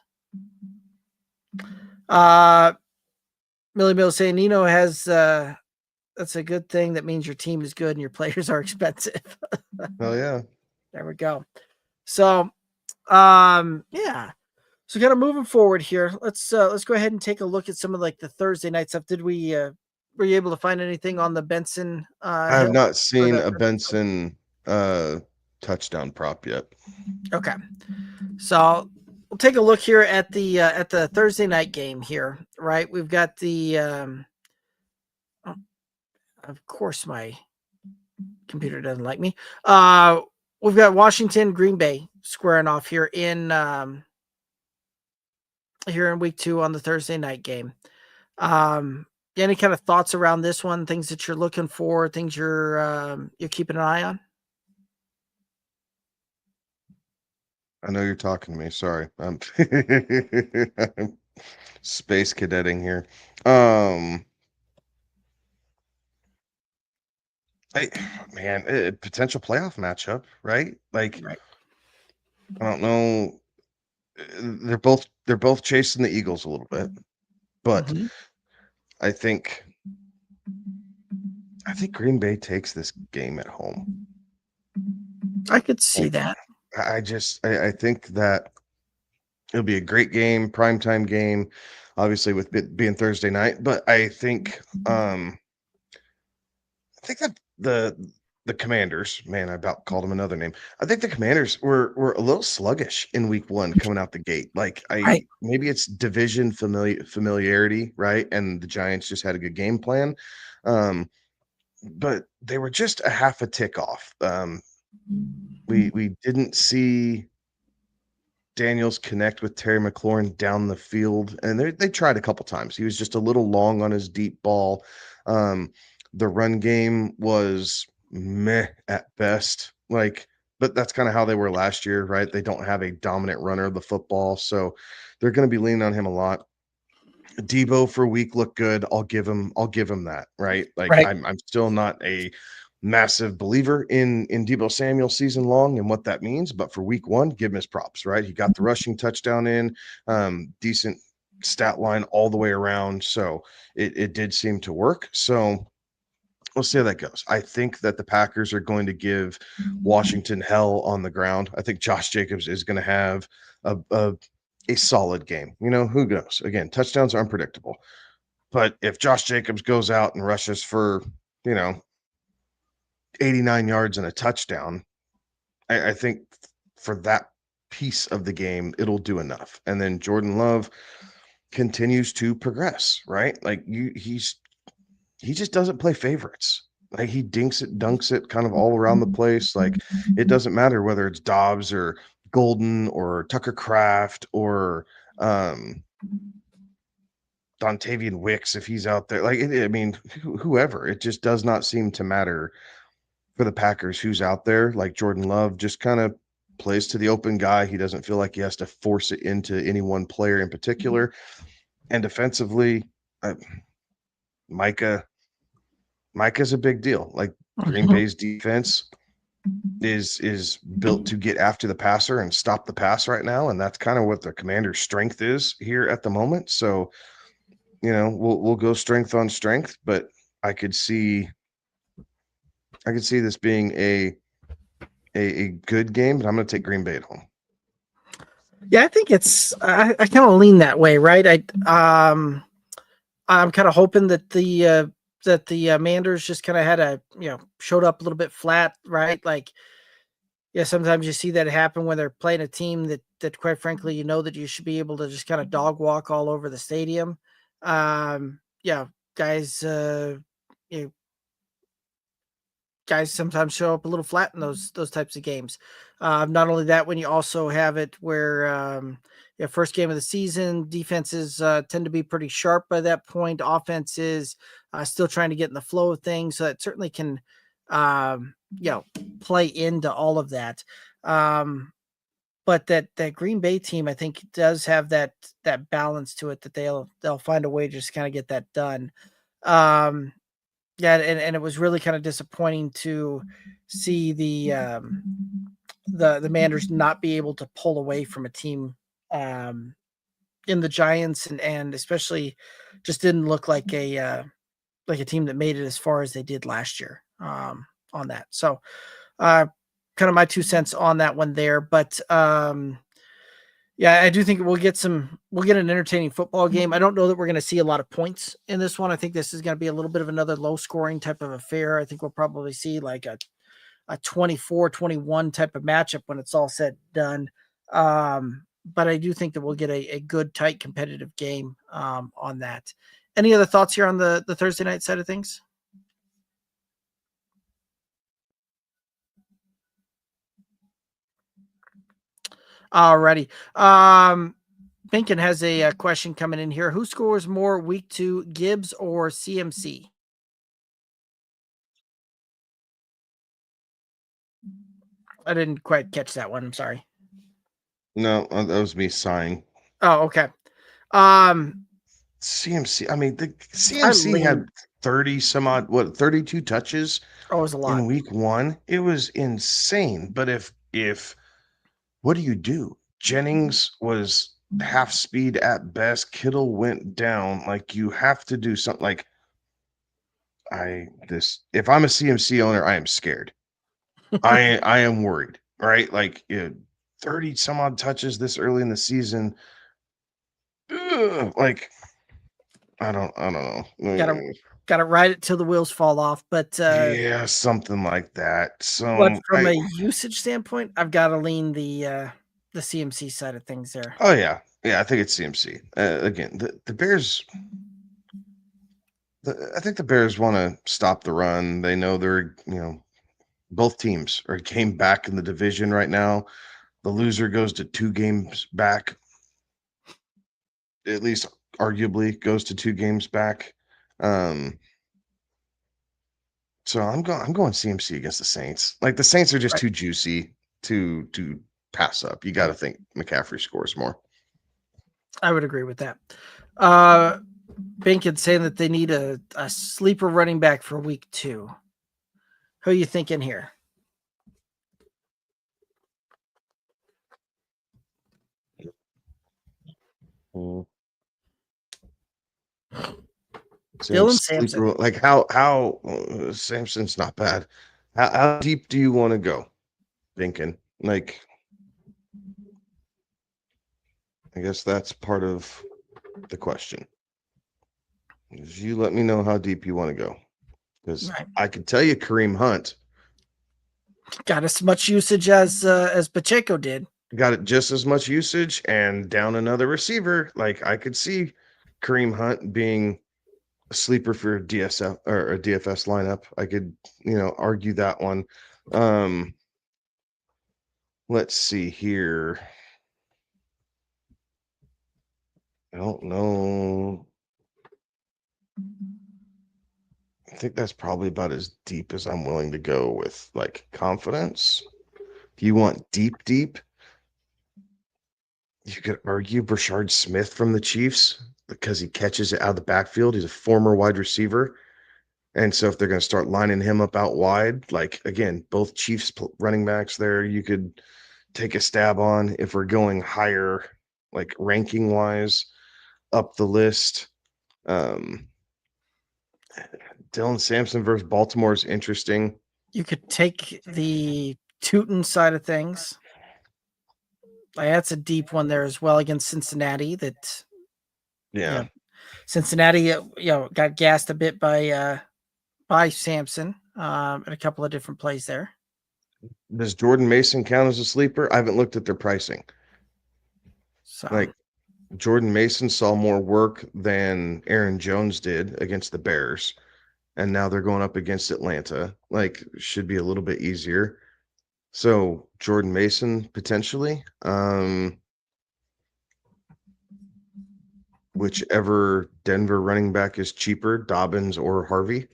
Millie Mill saying Nino has that's a good thing. That means your team is good and your players are expensive. Oh yeah. There we go. So yeah. So kind of moving forward here, let's go ahead and take a look at some of like the Thursday night stuff. Did we were you able to find anything on the Benson? I have not seen a Benson touchdown prop yet. Okay. So we'll take a look here at the Thursday night game here, right? We've got the of course my computer doesn't like me. We've got Washington, Green Bay squaring off here in week 2 on the Thursday night game. Any kind of thoughts around this one? Things that you're looking for? Things you're keeping an eye on? I know you're talking to me. Sorry, I'm space cadetting here. Potential playoff matchup, right? Like, Right. I don't know. They're both chasing the Eagles a little bit, but Mhm. I think Green Bay takes this game at home. I could see that. I think that it'll be a great game, primetime game, obviously with it being Thursday night. But I think that the Commanders, man, I about called them another name. I think the Commanders were a little sluggish in week 1 coming out the gate. Like Right. maybe it's division familiarity, right? And the Giants just had a good game plan. But they were just a half a tick off. We didn't see Daniels connect with Terry McLaurin down the field, and they tried a couple times. He was just a little long on his deep ball. The run game was meh at best. But that's kind of how they were last year, right? They don't have a dominant runner of the football, so they're going to be leaning on him a lot. Debo for a week looked good. I'll give him that, right? Like Right. I'm still not a massive believer in Debo Samuel season long and what that means, but for week 1, give him his props, right? He got the rushing touchdown in, decent stat line all the way around. So it did seem to work. So we'll see how that goes. I think that the Packers are going to give Washington hell on the ground. I think Josh Jacobs is going to have a solid game. Who knows? Again, touchdowns are unpredictable. But if Josh Jacobs goes out and rushes for, 89 yards and a touchdown, I think for that piece of the game, it'll do enough. And then Jordan Love continues to progress, right? Like he just doesn't play favorites. Like he dunks it kind of all around the place. Like it doesn't matter whether it's Dobbs or Golden or Tucker Kraft or Dontavian Wicks if he's out there. Like whoever. It just does not seem to matter for the Packers who's out there. Like Jordan Love just kind of plays to the open guy. He doesn't feel like he has to force it into any one player in particular. And defensively, Micah's a big deal. Like Green Bay's defense is built to get after the passer and stop the pass right now, and that's kind of what the Commander's strength is here at the moment. So, we'll go strength on strength, but I could see this being a good game, but I'm going to take Green Bay at home. Yeah, I think I kind of lean that way, right? I'm kind of hoping that the Manders just kind of had showed up a little bit flat, right? Like, yeah, sometimes you see that happen when they're playing a team that quite frankly, that you should be able to just kind of dog walk all over the stadium. Guys, guys sometimes show up a little flat in those types of games. Not only that, when you also have it where first game of the season, defenses tend to be pretty sharp by that point. Offenses still trying to get in the flow of things, so it certainly can play into all of that. But that Green Bay team, I think, does have that balance to it that they'll find a way to just kind of get that done. Yeah, and it was really kind of disappointing to see the Manders not be able to pull away from a team in the Giants, and especially just didn't look like a team that made it as far as they did last year on that. So kind of my 2 cents on that one there, but yeah, I do think we'll get an entertaining football game. I don't know that we're going to see a lot of points in this one. I think this is going to be a little bit of another low scoring type of affair. I think we'll probably see like a 24-21 type of matchup when it's all said and done. But I do think that we'll get a good, tight, competitive game on that. Any other thoughts here on the Thursday night side of things? Alrighty. Binkin has a question coming in here. Who scores more week 2, Gibbs or CMC? I didn't quite catch that one. I'm sorry. No, that was me sighing. Oh, okay. CMC. I mean, the CMC had 30 some odd, 32 touches. Oh, it was a lot in week 1. It was insane. But if what do? Jennings was half speed at best. Kittle went down. Like, you have to do something. Like, if I'm a CMC owner, I am scared. I am worried. Right? Like, 30 some odd touches this early in the season. Like, I don't know. Gotta ride it till the wheels fall off. But yeah, something like that. So, but from a usage standpoint, I've got to lean the CMC side of things there. Oh yeah, I think it's CMC. Again, the Bears. I think the Bears want to stop the run. They know they're both teams are a game back in the division right now. The loser goes to 2 games back. At least arguably goes to 2 games back. So I'm going CMC against the Saints. Like, the Saints are just too juicy to pass up. You got to think McCaffrey scores more. I would agree with that. Binkin saying that they need a sleeper running back for week 2. Who are you thinking here? Dylan Sampson. Like, how Sampson's not bad. How deep do you want to go, Binkin? Like, I guess that's part of the question. You let me know how deep you want to go, because I can tell you Kareem Hunt got as much usage as Pacheco did. Got it just as much usage, and down another receiver. Like, I could see Kareem Hunt being a sleeper for DSF or a DFS lineup. I could, argue that one. Let's see here. I don't know. I think that's probably about as deep as I'm willing to go with, like, confidence. If you want deep, you could argue Brashard Smith from the Chiefs, because he catches it out of the backfield. He's a former wide receiver. And so if they're going to start lining him up out wide, like, again, both Chiefs running backs there, you could take a stab on. If we're going higher, like, ranking wise, up the list, Dylan Sampson versus Baltimore is interesting. You could take the Tootin side of things. That's a deep one there as well against Cincinnati. Cincinnati, got gassed a bit by Sampson at a couple of different plays there. Does Jordan Mason count as a sleeper? I haven't looked at their pricing. So, like, Jordan Mason saw more work than Aaron Jones did against the Bears, and now they're going up against Atlanta. Like, should be a little bit easier. So Jordan Mason potentially. Whichever Denver running back is cheaper, Dobbins or Harvey.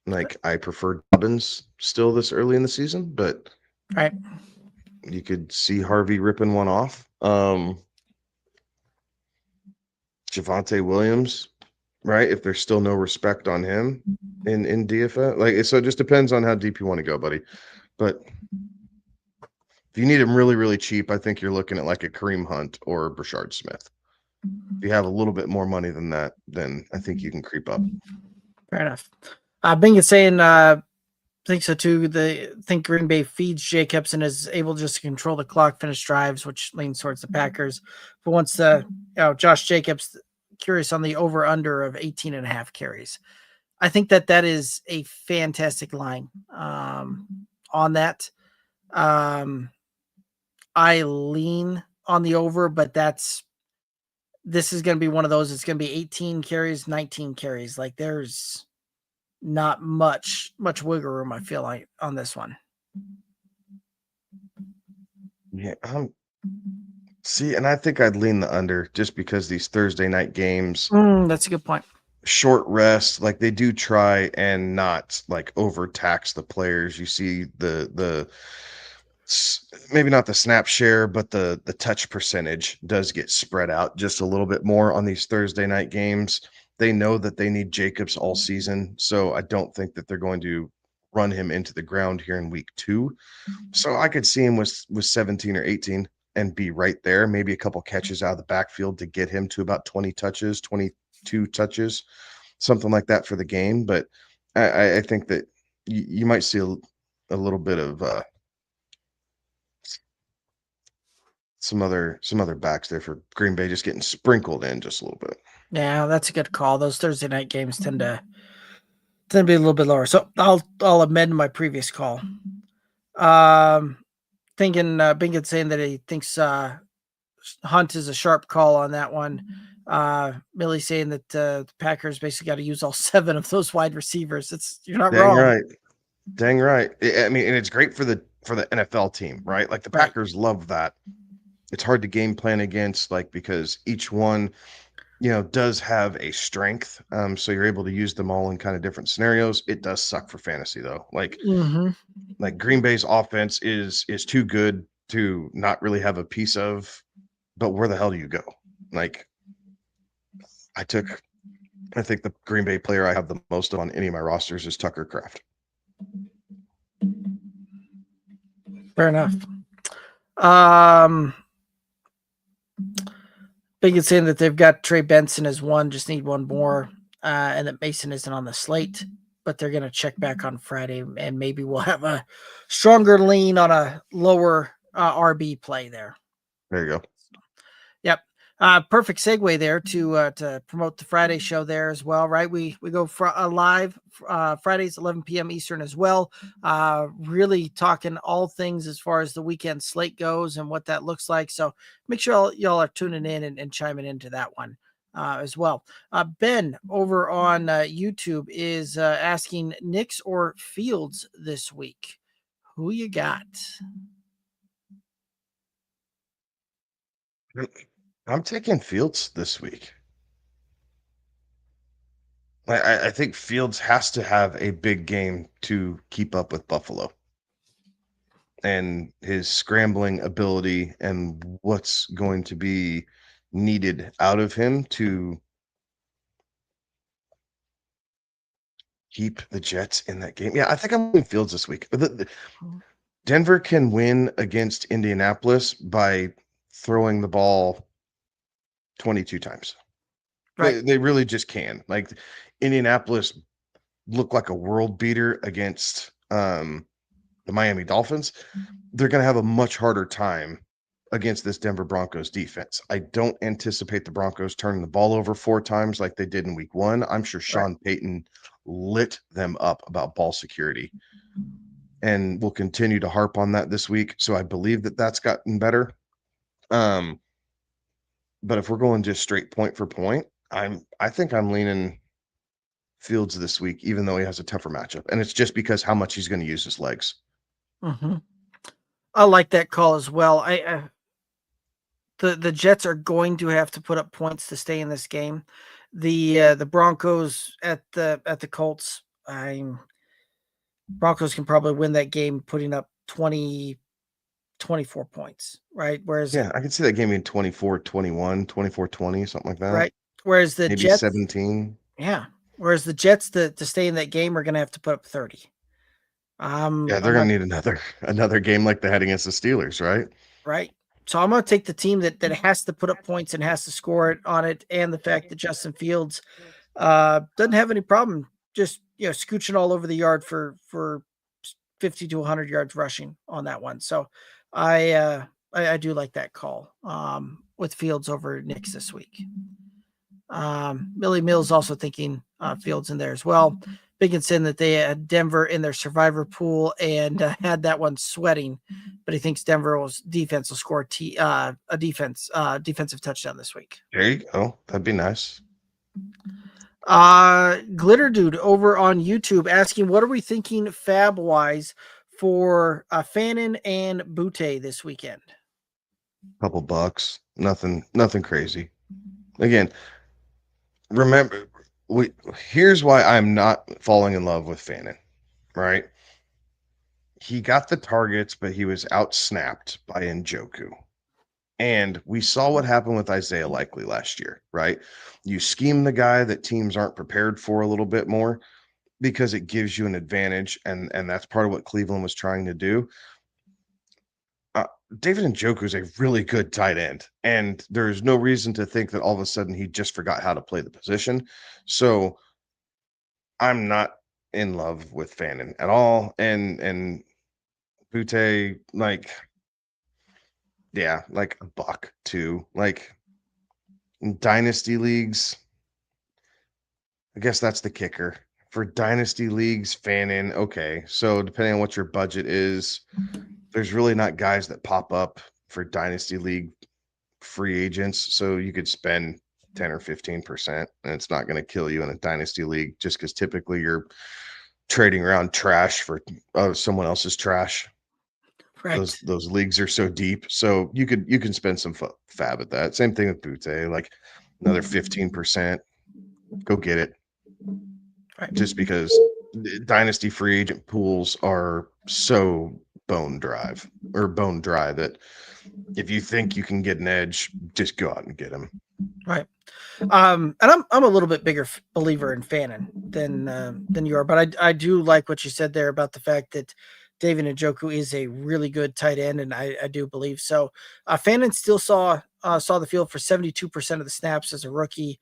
Like, I prefer Dobbins still this early in the season, but you could see Harvey ripping one off. Javonte Williams, right? If there's still no respect on him in DFS, like, so it just depends on how deep you want to go, buddy. But if you need him really, really cheap, I think you're looking at like a Kareem Hunt or Brashard Smith. If you have a little bit more money than that, then I think you can creep up. Fair enough. Bing is saying, think so too. Think Green Bay feeds Jacobs and is able just to control the clock, finish drives, which leans towards the Packers. But once Josh Jacobs, curious on the over under of 18.5 carries. I think that is a fantastic line on that. I lean on the over, but this is going to be one of those. It's going to be 18 carries, 19 carries. Like there's not much wiggle room, I feel like, on this one. Yeah, see, and I think I'd lean the under just because these Thursday night games, That's a good point. short rest, like they do try and not like overtax the players. You see maybe not the snap share, but the touch percentage does get spread out just a little bit more on these Thursday night games. They know that they need Jacobs all season, so I don't think that they're going to run him into the ground here in week 2. So I could see him with 17 or 18 and be right there, maybe a couple catches out of the backfield to get him to about 20 touches, 22 touches, something like that for the game. But I think that you might see a little bit of some other backs there for Green Bay just getting sprinkled in just a little bit. Yeah, that's a good call. Those Thursday night games tend to be a little bit lower. So I'll amend my previous call. Thinking Bingham saying that he thinks Hunt is a sharp call on that one. Millie saying that the Packers basically got to use all 7 of those wide receivers. You're not Dang wrong. right. Dang right. I mean, and it's great for the NFL team, right? Like the Right. Packers love that. It's hard to game plan against, like, because each one, does have a strength. So you're able to use them all in kind of different scenarios. It does suck for fantasy though. Like Green Bay's offense is too good to not really have a piece of, but where the hell do you go? Like I think the Green Bay player I have the most on any of my rosters is Tucker Kraft. Fair enough. Big is saying that they've got Trey Benson as one, just need one more, and that Mason isn't on the slate, but they're going to check back on Friday, and maybe we'll have a stronger lean on a lower RB play there. There you go. Yep. Perfect segue there to promote the Friday show there as well, right? We go live Fridays 11 p.m. Eastern as well. Really talking all things as far as the weekend slate goes and what that looks like. So make sure y'all are tuning in and chiming into that one as well. Ben over on YouTube is asking Knicks or Fields this week. Who you got? I'm taking Fields this week. I think Fields has to have a big game to keep up with Buffalo and his scrambling ability and what's going to be needed out of him to keep the Jets in that game. Yeah, I think I'm going Fields this week. Denver can win against Indianapolis by throwing the ball 22 times. Right. They really just can. Like Indianapolis looked like a world beater against the Miami Dolphins. They're going to have a much harder time against this Denver Broncos defense. I don't anticipate the Broncos turning the ball over 4 times like they did in week 1. I'm sure Sean Payton lit them up about ball security and will continue to harp on that this week. So I believe that that's gotten better. But if we're going just straight point for point, I think I'm leaning Fields this week, even though he has a tougher matchup. And it's just because how much he's going to use his legs. Mm-hmm. I like that call as well. The Jets are going to have to put up points to stay in this game. The Broncos at the Colts, Broncos can probably win that game putting up 24 points, right? Whereas I can see that game being 24-21, 24-20, something like that. Right. Whereas the maybe Jets 17. Yeah. Whereas the Jets to stay in that game are going to have to put up 30. They're going to need another game like they had against the Steelers, right? Right. So I'm going to take the team that has to put up points and has to score it on it, and the fact that Justin Fields doesn't have any problem just scooching all over the yard for 50 to 100 yards rushing on that one. So I do like that call with Fields over Knicks this week. Millie Mills also thinking Fields in there as well. Bigginson that they had Denver in their survivor pool and had that one sweating, but he thinks Denver's defense will score a defensive touchdown this week. There you go. That'd be nice. Glitter Dude over on YouTube asking, what are we thinking fab wise for Fannin and Butte this weekend? Couple bucks, nothing crazy. Again, remember, here's why I'm not falling in love with Fannin, right? He got the targets, but he was outsnapped by Njoku. And we saw what happened with Isaiah Likely last year, right? You scheme the guy that teams aren't prepared for a little bit more because it gives you an advantage, and that's part of what Cleveland was trying to do. David Njoku is a really good tight end, and there's no reason to think that all of a sudden he just forgot how to play the position. So I'm not in love with Fannin at all, and Butte, like, yeah, like a buck too. Like in dynasty leagues, I guess that's the kicker. For dynasty leagues, Fannin, okay. So depending on what your budget is, there's really not guys that pop up for dynasty league free agents. So you could spend 10 or 15%, and it's not going to kill you in a dynasty league just because typically you're trading around trash for someone else's trash. Right. Those leagues are so deep. So you can spend some fab at that. Same thing with Butte, like another 15%. Go get it. Right. Just because dynasty free agent pools are so bone dry that if you think you can get an edge, just go out and get him. Right. And I'm a little bit bigger believer in Fannin than you are, but I do like what you said there about the fact that David Njoku is a really good tight end, and I do believe so. Fannin still saw the field for 72% of the snaps as a rookie.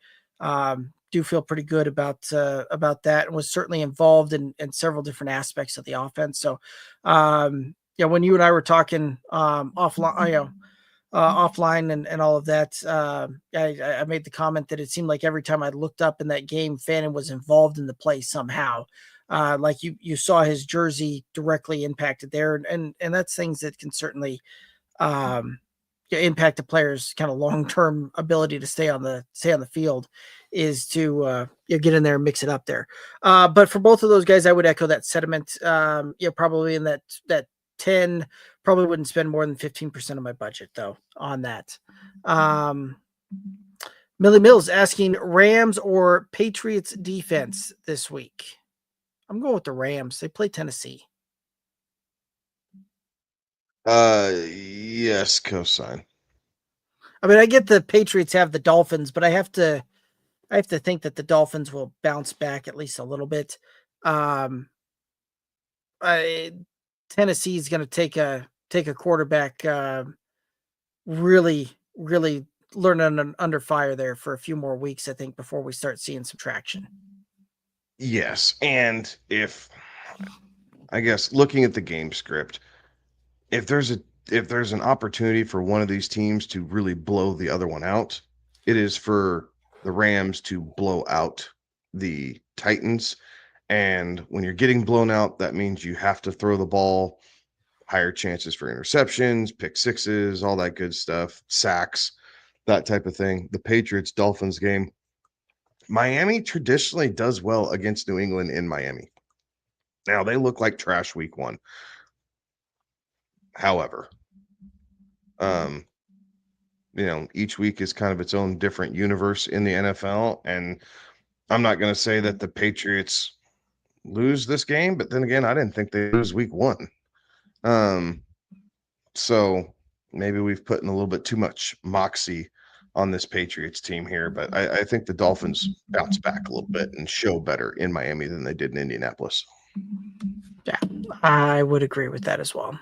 Do feel pretty good about that, and was certainly involved in several different aspects of the offense. So, when you and I were talking offline, offline and all of that, I made the comment that it seemed like every time I looked up in that game, Fannin was involved in the play somehow. Like you saw his jersey directly impacted there, and that's things that can certainly impact the player's kind of long-term ability to stay on the field, is to get in there and mix it up there. But for both of those guys, I would echo that sentiment. Probably in that 10, probably wouldn't spend more than 15% of my budget though on that. Millie Mills asking Rams or Patriots defense this week. I'm going with the Rams. They play Tennessee. Yes, cosign. I mean, I get the Patriots have the Dolphins, but I have to think that the Dolphins will bounce back at least a little bit. Tennessee is going to take a quarterback really learning under fire there for a few more weeks, I think, before we start seeing some traction. Yes, and I guess looking at the game script, if there's an opportunity for one of these teams to really blow the other one out, it is for the Rams to blow out the Titans. And when you're getting blown out, that means you have to throw the ball, higher chances for interceptions, pick sixes, all that good stuff, sacks, that type of thing. The Patriots-Dolphins game, Miami traditionally does well against New England in Miami. Now, they look like trash week one. However, each week is kind of its own different universe in the NFL, and I'm not going to say that the Patriots lose this game, but then again, I didn't think they lose week one. So maybe we've put in a little bit too much moxie on this Patriots team here, but I think the Dolphins bounce back a little bit and show better in Miami than they did in Indianapolis. Yeah, I would agree with that as well.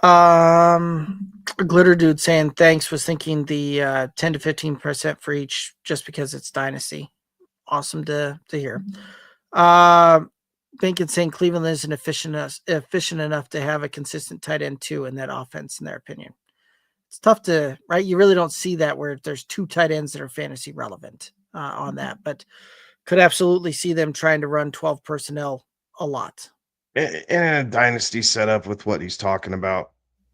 Glitter Dude saying thanks, was thinking the 10 to 15% for each just because it's dynasty. Awesome to hear. Bacon saying Cleveland isn't efficient enough to have a consistent tight end too in that offense, in their opinion. it's tough to, right? You really don't see that where there's 2 tight ends that are fantasy relevant on that, but could absolutely see them trying to run 12 personnel a lot. In a dynasty setup with what he's talking about,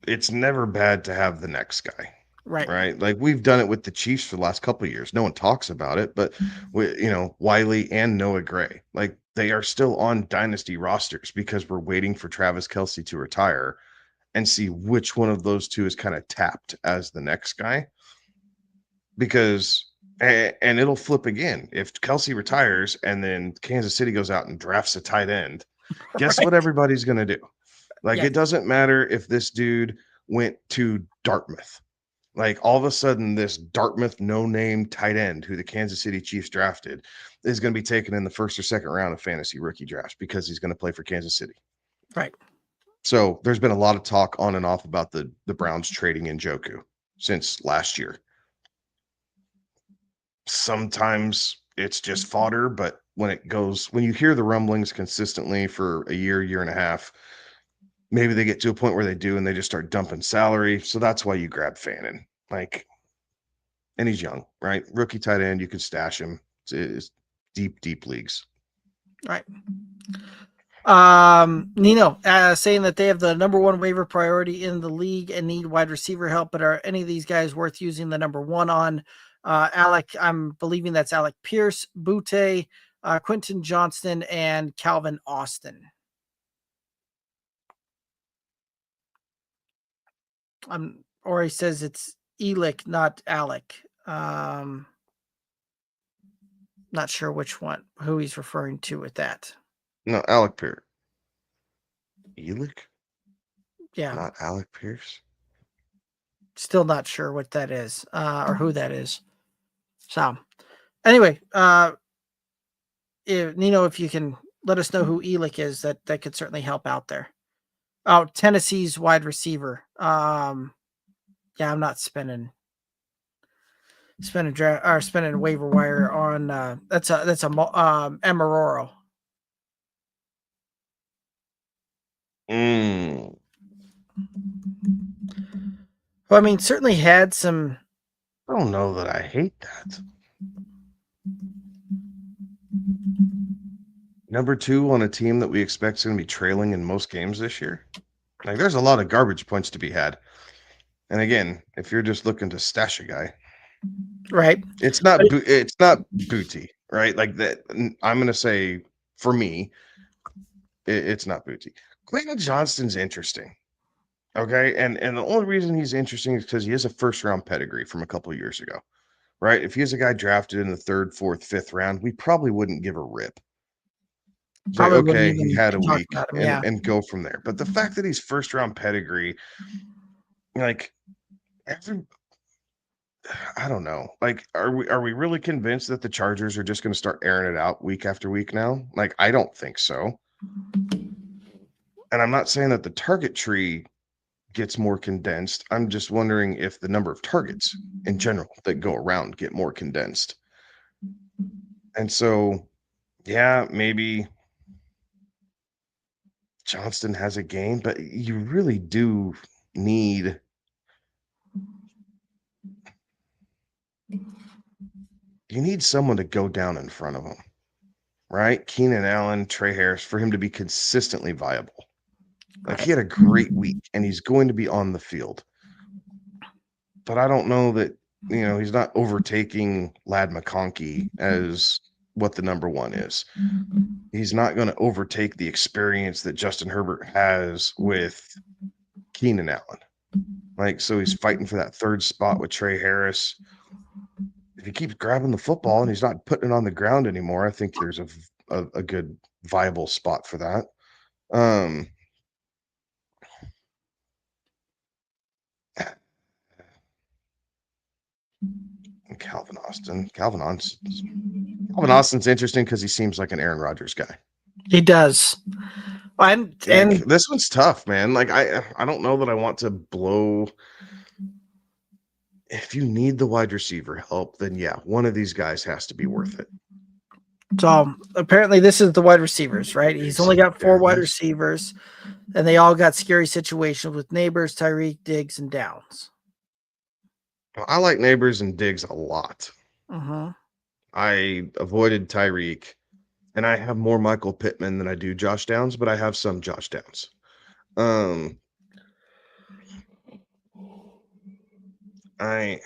it's never bad to have the next guy. Right. Right. Like we've done it with the Chiefs for the last couple of years. No one talks about it, but Wiley and Noah Gray, like they are still on dynasty rosters because we're waiting for Travis Kelce to retire and see which one of those two is kind of tapped as the next guy. Because and it'll flip again. If Kelce retires and then Kansas City goes out and drafts a tight end, guess Right. what everybody's gonna do? Like Yeah. it doesn't matter if this dude went to Dartmouth. Like all of a sudden, this Dartmouth no-name tight end who the Kansas City Chiefs drafted is going to be taken in the first or second round of fantasy rookie drafts because he's going to play for Kansas City. Right. So there's been a lot of talk on and off about the Browns trading Njoku since last year. Sometimes it's just fodder, but when you hear the rumblings consistently for a year and a half, maybe they get to a point where they do and they just start dumping salary. So that's why you grab Fannin. Like, and he's young, right? Rookie tight end, you could stash him. It's deep leagues. Right. Nino saying that they have the number 1 waiver priority in the league and need wide receiver help, but are any of these guys worth using the number 1 on? Alec, I'm believing that's Alec Pierce, Butte, Quentin Johnston, and Calvin Austin. Or he says it's Elick, not Alec. Not sure who he's referring to with that. No, Alec Pierce. Elick? Yeah. Not Alec Pierce. Still not sure what that is, or who that is. So anyway, if you can let us know who Elick is, that could certainly help out there. Oh, Tennessee's wide receiver. I'm not spending waiver wire on that's Emeroro. Well, I mean, certainly had some. I don't know that I hate that. Number 2 on a team that we expect is going to be trailing in most games this year. Like, there's a lot of garbage points to be had. And again, if you're just looking to stash a guy, right? It's not Booty, right? Like that. I'm going to say for me, it's not Booty. Quentin Johnston's interesting. Okay. And the only reason he's interesting is because he has a first round pedigree from a couple of years ago, right? If he is a guy drafted in the 3rd, 4th, 5th round, we probably wouldn't give a rip. Say, okay, he had a week and go from there. But the fact that he's first round pedigree, like I don't know. Like, are we really convinced that the Chargers are just going to start airing it out week after week now? Like, I don't think so. And I'm not saying that the target tree gets more condensed. I'm just wondering if the number of targets in general that go around get more condensed. And so, yeah, maybe Johnston has a game, but you really do need someone to go down in front of him, right? Keenan Allen, Trey Harris, for him to be consistently viable. Like he had a great week and he's going to be on the field. But I don't know that, he's not overtaking Ladd McConkey as what the number 1 is. He's not going to overtake the experience that Justin Herbert has with Keenan Allen. Like, so he's fighting for that 3rd spot with Trey Harris. If he keeps grabbing the football and he's not putting it on the ground anymore, I think there's a good viable spot for that. Calvin Austin's interesting because he seems like an Aaron Rodgers guy. He does. And this one's tough, man. Like I don't know that I want to blow. If you need the wide receiver help, then yeah, one of these guys has to be worth it. So apparently this is the wide receivers, right? He's only got 4 wide receivers, and they all got scary situations with Neighbors, Tyreek, Diggs, and Downs. I like Neighbors and Diggs a lot. Mm-hmm. I avoided Tyreek, and I have more Michael Pittman than I do Josh Downs, but I have some Josh Downs. Um, I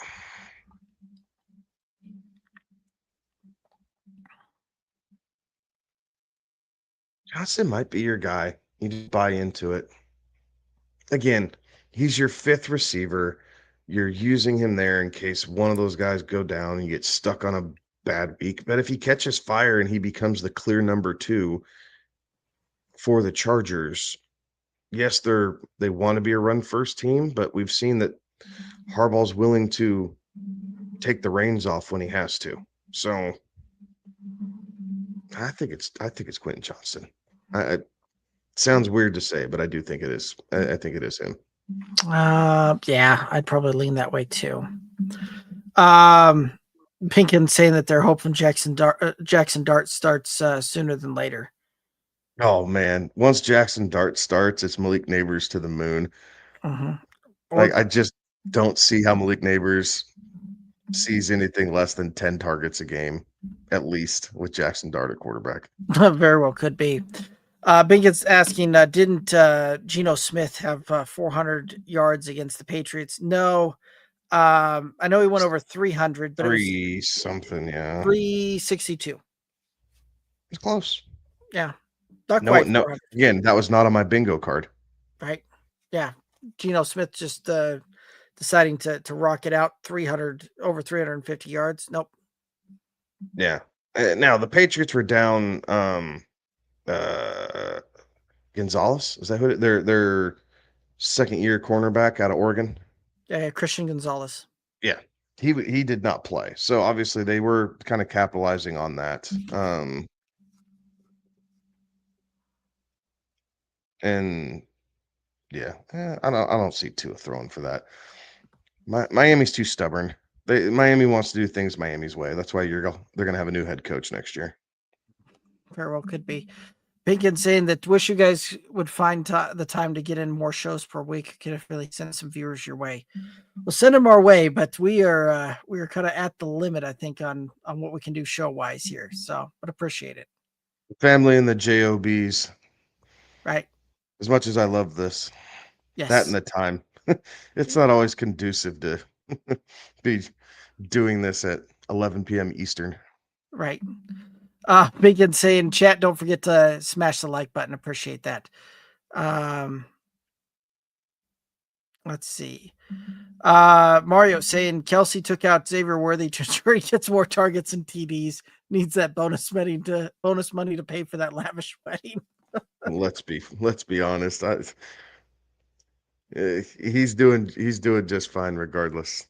Johnson might be your guy. You just buy into it. Again, he's your fifth receiver. You're using him there in case one of those guys go down and you get stuck on a bad week. But if he catches fire and he becomes the clear number 2 for the Chargers, yes, they want to be a run first team, but we've seen that Harbaugh's willing to take the reins off when he has to. So I think it's Quentin Johnston. It sounds weird to say, but I do think it is. I think it is him. Yeah, I'd probably lean that way too. Pinkin saying that they're hoping Jackson Dart starts sooner than later. Oh man, once Jackson Dart starts, it's Malik Neighbors to the moon. Mm-hmm. Like I just don't see how Malik Neighbors sees anything less than 10 targets a game, at least with Jackson Dart at quarterback. Very well could be. Binkett's asking, didn't Geno Smith have 400 yards against the Patriots? No. I know he went over 300, but it was 3 something, yeah. 362. It's close. Yeah. Not No, quite no. 400. Again, that was not on my bingo card. Right. Yeah. Geno Smith just deciding to rock it out over 350 yards. Nope. Yeah. Now the Patriots were down Gonzalez. Is that who their second year cornerback out of Oregon? Yeah, Christian Gonzalez. Yeah. He did not play. So obviously they were kind of capitalizing on that. And yeah, I don't see Tua throwing for that. Miami's too stubborn. Miami wants to do things Miami's way. That's why they're going to have a new head coach next year. Very well could be. Pinkin saying that wish you guys would find the time to get in more shows per week. Could have really sent some viewers your way. We'll send them our way, but we are kind of at the limit, I think, on what we can do show wise here. So, but appreciate it. Family and the JOBs. Right. As much as I love this, Yes. that and the time, it's not always conducive to be doing this at 11 p.m. Eastern. Right. Pinkin saying, chat, don't forget to smash the like button. Appreciate that. Let's see. Mario saying Kelsey took out Xavier Worthy to ensure he gets more targets and TDs. Needs that bonus money to pay for that lavish wedding. Let's be honest. He's doing just fine regardless.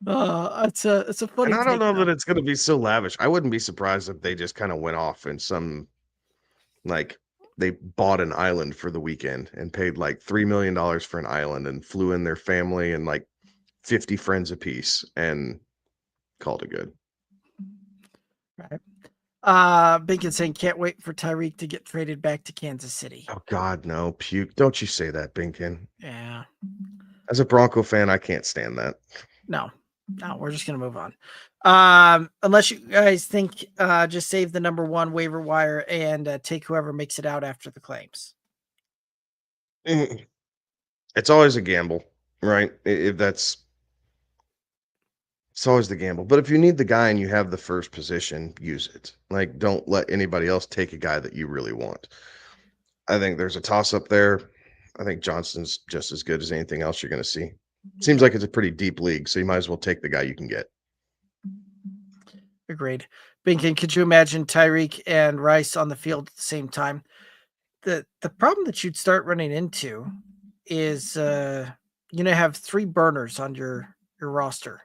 It's a funny. And I don't know that it's going to be so lavish. I wouldn't be surprised if they just kind of went off in some, like, they bought an island for the weekend and paid like $3 million for an island and flew in their family and like 50 friends apiece and called it good. Right. Bacon saying can't wait for Tyreek to get traded back to Kansas City. Oh God, no, puke! Don't you say that, Binkin. Yeah. As a Bronco fan, I can't stand that. No, we're just gonna move on. Unless you guys think just save the number 1 waiver wire and take whoever makes it out after the claims. It's always a gamble, right? It's always the gamble. But if you need the guy and you have the first position, use it. Like, don't let anybody else take a guy that you really want. I think there's a toss up there. I think Johnston's just as good as anything else you're going to see. Seems like it's a pretty deep league, so you might as well take the guy you can get. Agreed. Binkin, could you imagine Tyreek and Rice on the field at the same time? The problem that you'd start running into is have 3 burners on your roster.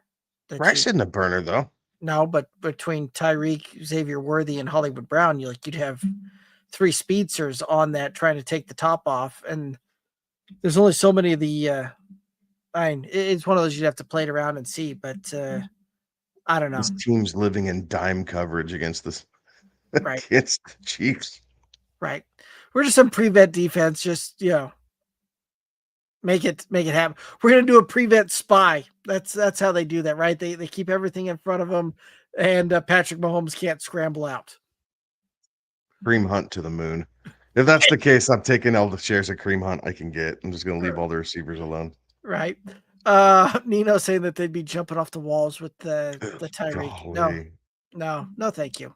Rice isn't a burner though. No, but between Tyreek, Xavier Worthy, and Hollywood Brown, you'd have 3 speedsters on that trying to take the top off, and there's only so many of the. It's one of those you'd have to play it around and see, but I don't know. This team's living in dime coverage against this, right? Against the Chiefs, right? We're just some prevent defense, just Make it happen. We're gonna do a prevent spy. That's how they do that, right? They keep everything in front of them, and Patrick Mahomes can't scramble out. Kareem Hunt to the moon. If that's the case, I'm taking all the shares of Kareem Hunt I can get. I'm just going to leave all the receivers alone. Right. Nino saying that they'd be jumping off the walls with the Tyreek. Golly. No, thank you.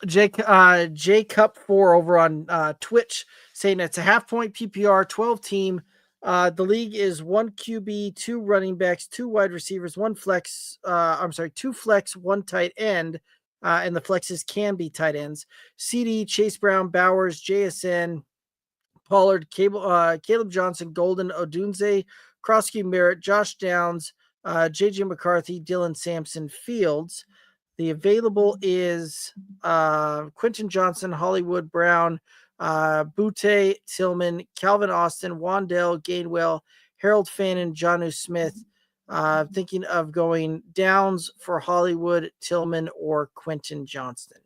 J Cup 4 over on Twitch saying it's a half point PPR 12 team. The league is 1 QB, 2 running backs, 2 wide receivers, 1 flex. 2 flex, 1 tight end. And the flexes can be tight ends. CD, Chase Brown, Bowers, JSN, Pollard, Caleb Johnson, Golden, Odunze, Krosky Merritt, Josh Downs, JJ McCarthy, Dylan Sampson, Fields. The available is Quentin Johnson, Hollywood Brown, Butte, Tillman, Calvin Austin, Wandell, Gainwell, Harold Fannin, Jonnu Smith. Thinking of going Downs for Hollywood, Tillman, or Quentin Johnston.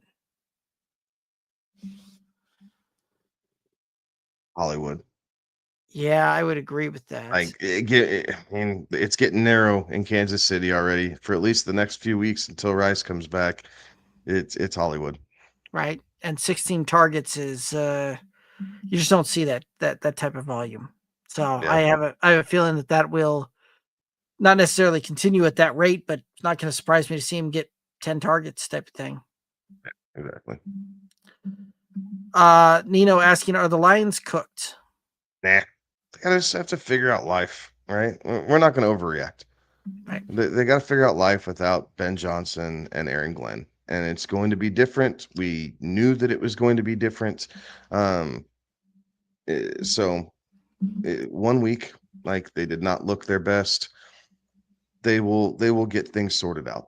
Hollywood. Yeah, I would agree with that. It's getting narrow in Kansas City already for at least the next few weeks until Rice comes back. It's Hollywood. Right. And 16 targets is you just don't see that type of volume. So yeah. I have a feeling that will not necessarily continue at that rate, but it's not going to surprise me to see him get 10 targets type of thing. Exactly. Nino asking, are the Lions cooked? Nah. They just have to figure out life, right? We're not going to overreact. Right. They got to figure out life without Ben Johnson and Aaron Glenn. And it's going to be different. We knew that it was going to be different. So 1 week, like they did not look their best. They will get things sorted out.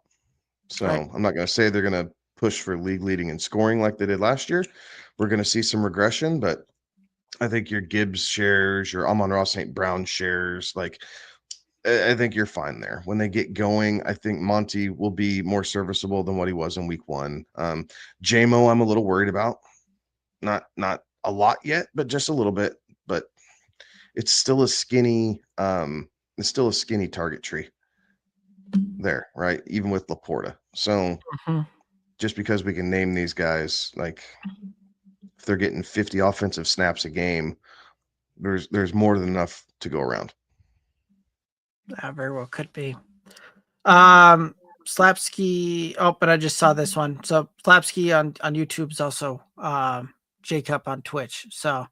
So right. I'm not going to say they're going to push for league leading in scoring like they did last year. We're going to see some regression, but I think your Gibbs shares, your Amon-Ra St. Brown shares, like I think you're fine there. When they get going, I think Monty will be more serviceable than what he was in week 1. JMO, I'm a little worried about. Not a lot yet, but just a little bit. But it's still a skinny target tree there, right? Even with Laporta. So just because we can name these guys, like if they're getting 50 offensive snaps a game, there's more than enough to go around. Very well could be. Slapski. Oh, but I just saw this one. So Slapski on YouTube is also Jacob on Twitch. So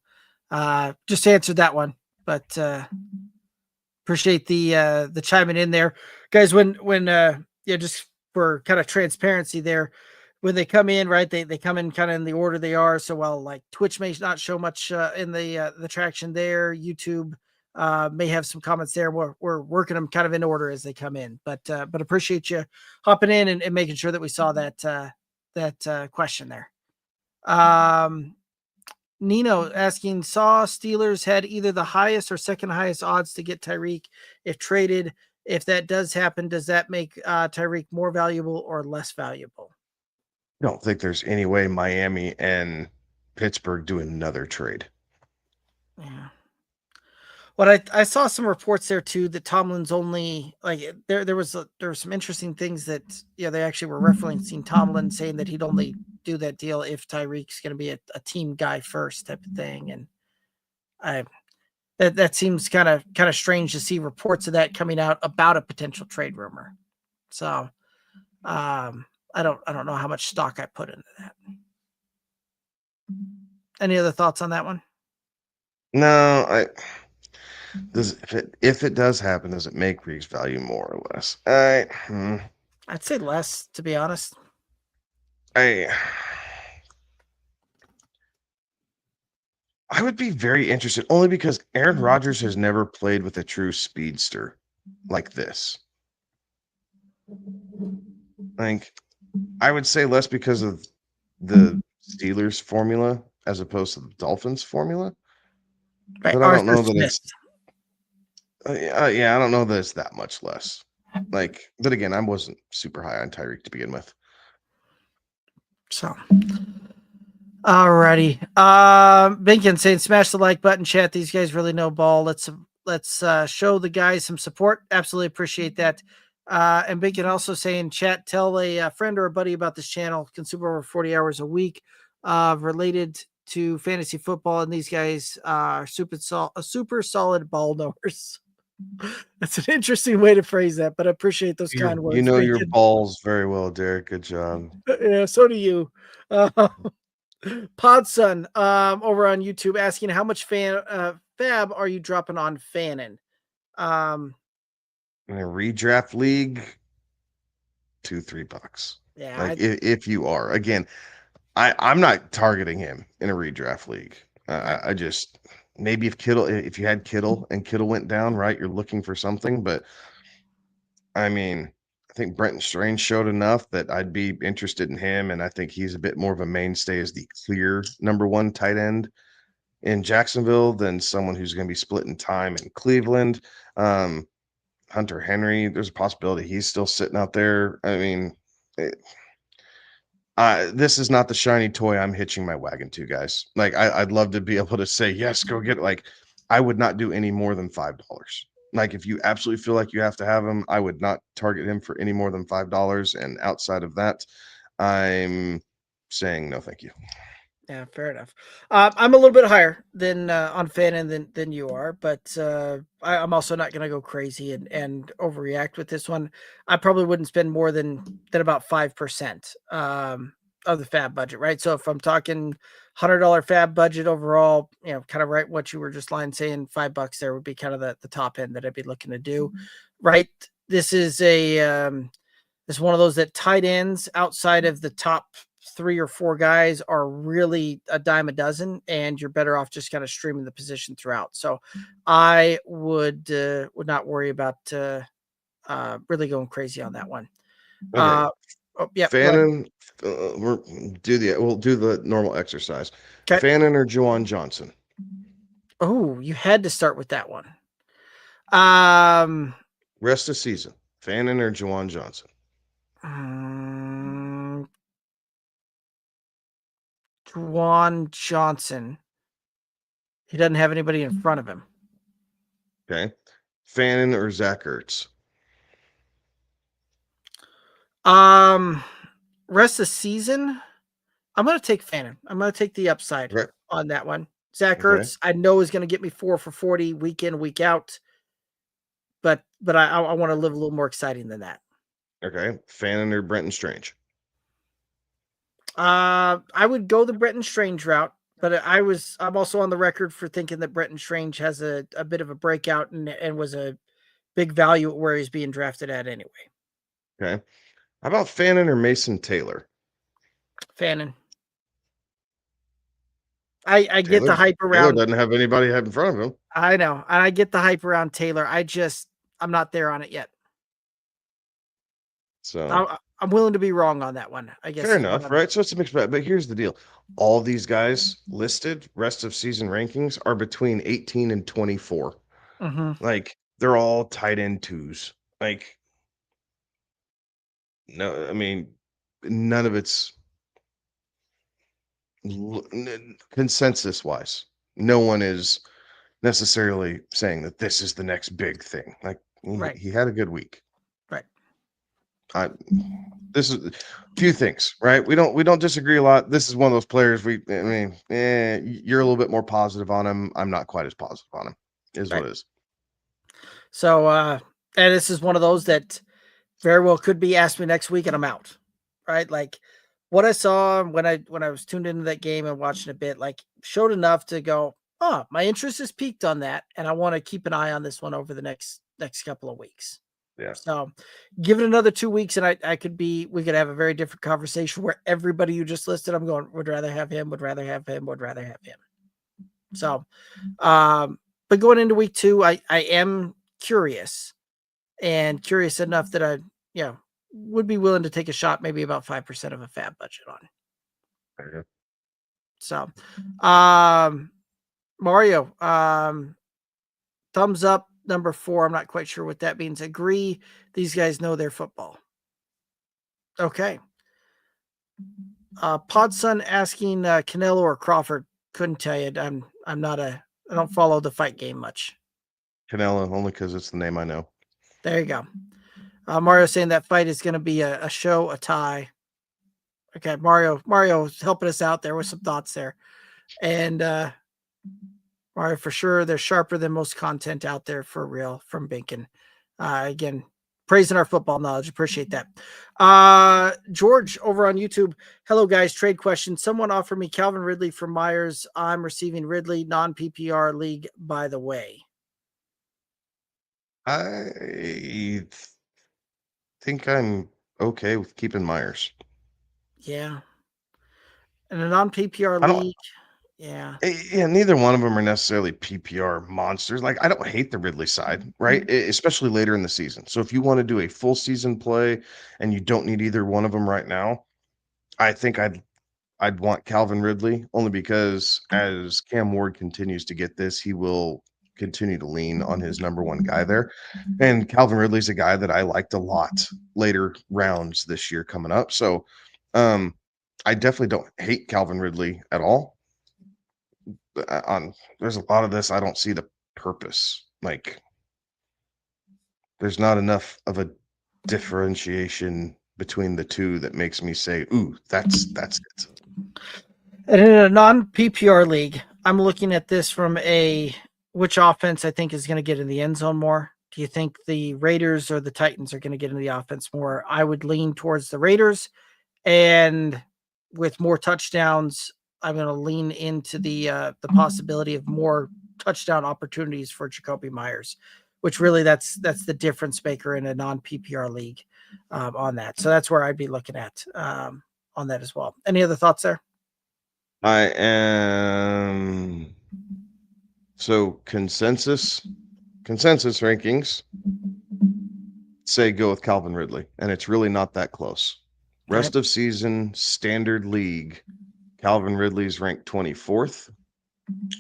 just answered that one. But appreciate the chiming in there, guys. When just for kind of transparency there, when they come in, right, they come in kind of in the order they are. So while like Twitch may not show much in the traction there, YouTube may have some comments there. We're working them kind of in order as they come in, but appreciate you hopping in and making sure that we saw that question there. Nino asking, saw Steelers had either the highest or second highest odds to get Tyreek if traded. If that does happen, does that make Tyreek more valuable or less valuable? I don't think there's any way Miami and Pittsburgh do another trade. Yeah. Well, I saw some reports there too that Tomlin's only like there were some interesting things that they actually were referencing Tomlin saying that he'd only do that deal if Tyreek's going to be a team guy first type of thing, and that seems kind of strange to see reports of that coming out about a potential trade rumor. So I don't know how much stock I put into that. Any other thoughts on that one? No, if it does happen, does it make Reeves value more or less? I'd say less, to be honest. I would be very interested only because Aaron Rodgers has never played with a true speedster like this. Like, I would say less because of the Steelers formula as opposed to the Dolphins formula. Right. But I don't know that it's I don't know that it's that much less. Like, but again, I wasn't super high on Tyreek to begin with. So, Alrighty. Binkin saying smash the like button, chat. These guys really know ball. Let's show the guys some support. Absolutely appreciate that. And Binkin also saying, chat, tell a friend or a buddy about this channel. Consume over 40 hours a week, related to fantasy football, and these guys are super solid ball knowers. That's an interesting way to phrase that, but I appreciate those kind You words. know your Binkin. balls very well, Derek. Good job. Yeah, so do you. Podson over on YouTube asking how much fab are you dropping on Fannin? In a redraft league, $2-3. Yeah, Like if you are, again, I'm not targeting him in a redraft league. I just maybe if you had Kittle and Kittle went down, right, you're looking for something. But I mean, I think Brenton Strange showed enough that I'd be interested in him, and I think he's a bit more of a mainstay as the clear number one tight end in Jacksonville than someone who's going to be splitting time in Cleveland. Hunter Henry, there's a possibility he's still sitting out there. I mean, this is not the shiny toy I'm hitching my wagon to, guys. Like, I'd love to be able to say, yes, go get it. Like, I would not do any more than $5. Like, if you absolutely feel like you have to have him, I would not target him for any more than $5. And outside of that, I'm saying no, thank you. Yeah, fair enough. I'm a little bit higher than on Fannin than you are, but I'm also not going to go crazy and overreact with this one. I probably wouldn't spend more than about 5% of the fab budget, right? So if I'm talking $100 fab budget overall, kind of right what you were just saying, $5 there would be kind of the top end that I'd be looking to do, right? This is this one of those that tight ends outside of the top 3 or 4 guys are really a dime a dozen, and you're better off just kind of streaming the position throughout. So I would not worry about really going crazy on that one. Okay. Yeah. Fannin, we'll do the normal exercise. Okay. Fannin or Juwan Johnson? Oh, you had to start with that one. Rest of season. Fannin or Juwan Johnson? Juwan Johnson. He doesn't have anybody in front of him. Okay. Fannin or Zach Ertz? Rest of season, I'm going to take Fannin. I'm going to take the upside on that one. Zach Ertz, I know is going to get me 4 for 40 week in, week out, but I want to live a little more exciting than that. Okay. Fannin or Brenton Strange? I would go the Brenton Strange route, but I'm also on the record for thinking that Brenton Strange has a bit of a breakout and was a big value at where he's being drafted at anyway. Okay. How about Fannin or Mason Taylor? Fannin. I get the hype around. Taylor doesn't have anybody in front of him. I know. And I get the hype around Taylor. I'm not there on it yet. So I'm willing to be wrong on that one, I guess. Fair enough, right? So it's a mixed bag. But here's the deal. All these guys listed rest of season rankings are between 18 and 24. Mm-hmm. Like, they're all tight end 2s. Like, no, I mean, none of it's consensus wise. No one is necessarily saying that this is the next big thing. Like, he had a good week. Right. This is a few things, right? We don't disagree a lot. This is one of those players you're a little bit more positive on him. I'm not quite as positive on him, is what it is. So, and this is one of those that very well could be asked me next week and I'm out, right? Like what I saw when I was tuned into that game and watching a bit, like showed enough to go, oh, my interest is peaked on that. And I want to keep an eye on this one over the next couple of weeks. Yeah. So give it another 2 weeks and we could have a very different conversation where everybody you just listed, I'm going, would rather have him, would rather have him, would rather have him. So, but going into week 2, I am curious enough that I, would be willing to take a shot, maybe about 5% of a fab budget on. Okay. So, Mario, thumbs up, number 4. I'm not quite sure what that means. Agree. These guys know their football. Okay. Podson asking Canelo or Crawford. Couldn't tell you. I don't follow the fight game much. Canelo, only because it's the name I know. There you go. Mario saying that fight is going to be a show, a tie. Okay, Mario's helping us out there with some thoughts there. And Mario, for sure, they're sharper than most content out there for real from Binkin. Again, praising our football knowledge. Appreciate that. George over on YouTube. Hello, guys. Trade question. Someone offered me Calvin Ridley for Myers. I'm receiving Ridley, non-PPR league, by the way. I think I'm okay with keeping Myers. Yeah. In a non-PPR league, yeah. Yeah, neither one of them are necessarily PPR monsters. Like, I don't hate the Ridley side, right? Especially later in the season. So if you want to do a full season play and you don't need either one of them right now, I think I'd want Calvin Ridley, only because as Cam Ward continues to get this, he will continue to lean on his number one guy there. And Calvin Ridley's a guy that I liked a lot later rounds this year coming up. So I definitely don't hate Calvin Ridley at all. There's a lot of this I don't see the purpose. Like, there's not enough of a differentiation between the two that makes me say, ooh, that's it. And in a non-PPR league, I'm looking at this from which offense I think is going to get in the end zone more. Do you think the Raiders or the Titans are going to get in the offense more? I would lean towards the Raiders, and with more touchdowns, I'm going to lean into the possibility of more touchdown opportunities for Jacoby Myers, which really that's the difference maker in a non-PPR league on that. So that's where I'd be looking at on that as well. Any other thoughts there? I am consensus rankings say go with Calvin Ridley, and it's really not that close. Rest of season standard league, Calvin Ridley's ranked 24th.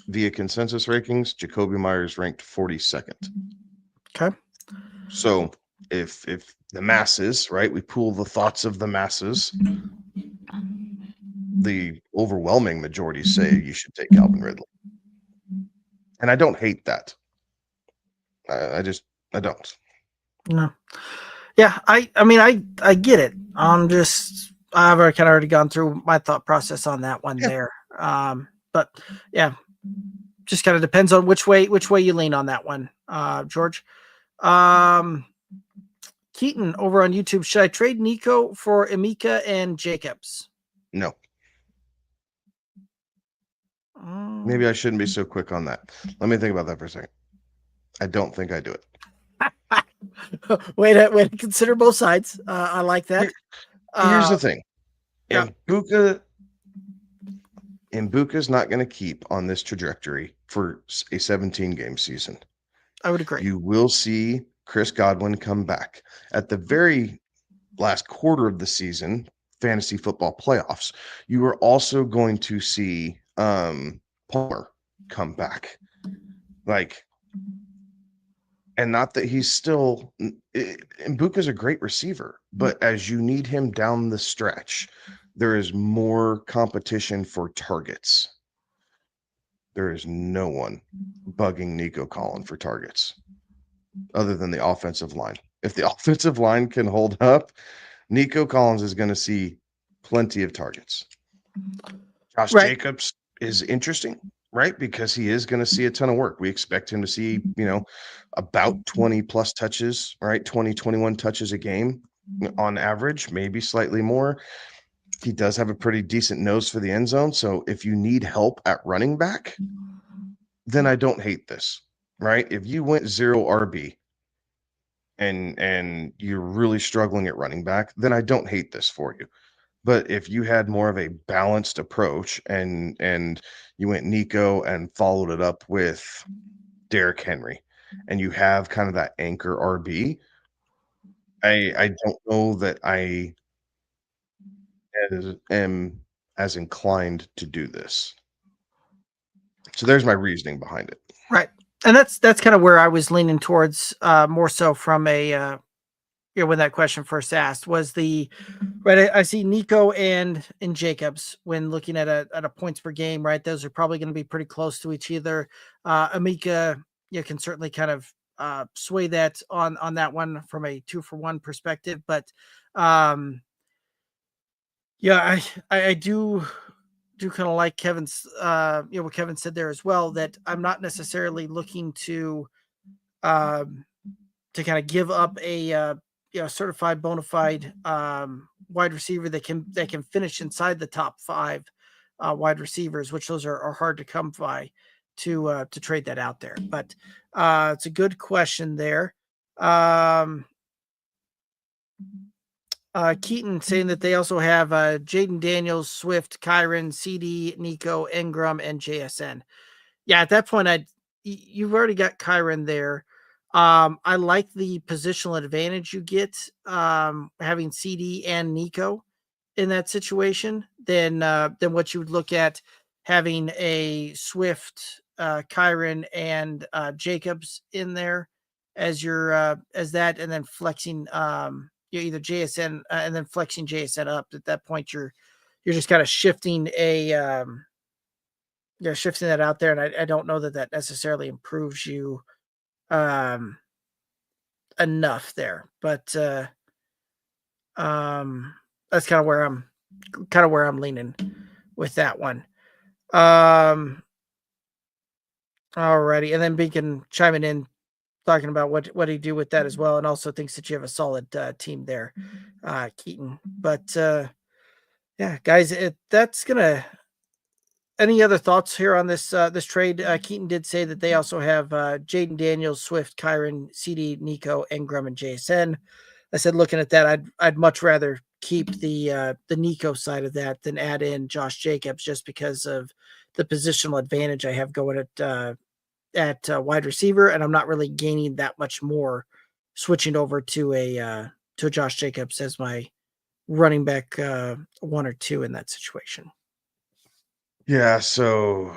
Via consensus rankings, Jacoby Myers ranked 42nd. Okay. So if the masses, right, we pool the thoughts of the masses, the overwhelming majority say you should take Calvin Ridley. And I don't hate that. I don't. No. Yeah, I mean, I get it. I've already gone through my thought process on that one there. But yeah, just kind of depends on which way you lean on that one, George. Keaton over on YouTube. Should I trade Nico for Emeka and Jacobs? No. Maybe I shouldn't be so quick on that. Let me think about that for a second. I don't think I do it. Way to consider both sides. I like that. Here's the thing. Yeah. Mbuka's not going to keep on this trajectory for a 17-game season. I would agree. You will see Chris Godwin come back at the very last quarter of the season, fantasy football playoffs. You are also going to see Palmer come back. And not that he's still Mbuka's a great receiver, but as you need him down the stretch, there is more competition for targets. There is no one bugging Nico Collins for targets other than the offensive line. If the offensive line can hold up, Nico Collins is going to see plenty of targets. Josh Jacobs is interesting, right? Because he is going to see a ton of work. We expect him to see, about 20 plus touches, right? 20, 21 touches a game on average, maybe slightly more. He does have a pretty decent nose for the end zone. So if you need help at running back, then I don't hate this, right? If you went 0 RB and you're really struggling at running back, then I don't hate this for you. But if you had more of a balanced approach and you went Nico and followed it up with Derrick Henry, and you have kind of that anchor RB, I don't know that I am as inclined to do this. So there's my reasoning behind it. Right. And that's kind of where I was leaning towards more so from a when that question first asked was right. I see Nico and Jacobs when looking at a points per game, right? Those are probably going to be pretty close to each other. Amika, can certainly kind of sway that on that one from a 2-for-1 perspective, but I do kind of like Kevin's what Kevin said there as well, that I'm not necessarily looking to kind of give up a certified bona fide wide receiver that can finish inside the top 5 wide receivers, which those are hard to come by to trade that out there. But it's a good question there. Keaton saying that they also have Jaden Daniels, Swift, Kyron, CD, Nico, Ingram, and JSN. Yeah, at that point, you've already got Kyron there. I like the positional advantage you get having CD and Nico in that situation than what you would look at having a Swift, Kyron, and Jacobs in there as your as that, and then flexing either JSN and then flexing JSN up. At that point, you're just kind of shifting shifting that out there, and I don't know that necessarily improves you enough there, but that's kind of where I'm leaning with that one. Alrighty, and then Beacon chiming in, talking about what he do with that as well, and also thinks that you have a solid team there, Keaton. But yeah, guys, that's gonna. Any other thoughts here on this trade? Keaton did say that they also have Jaden Daniels, Swift, Kyron, CD, Nico, Ingram, and JSN. I said, looking at that, I'd much rather keep the Nico side of that than add in Josh Jacobs, just because of the positional advantage I have going at wide receiver, and I'm not really gaining that much more switching over to Josh Jacobs as my running back 1 or 2 in that situation. Yeah, so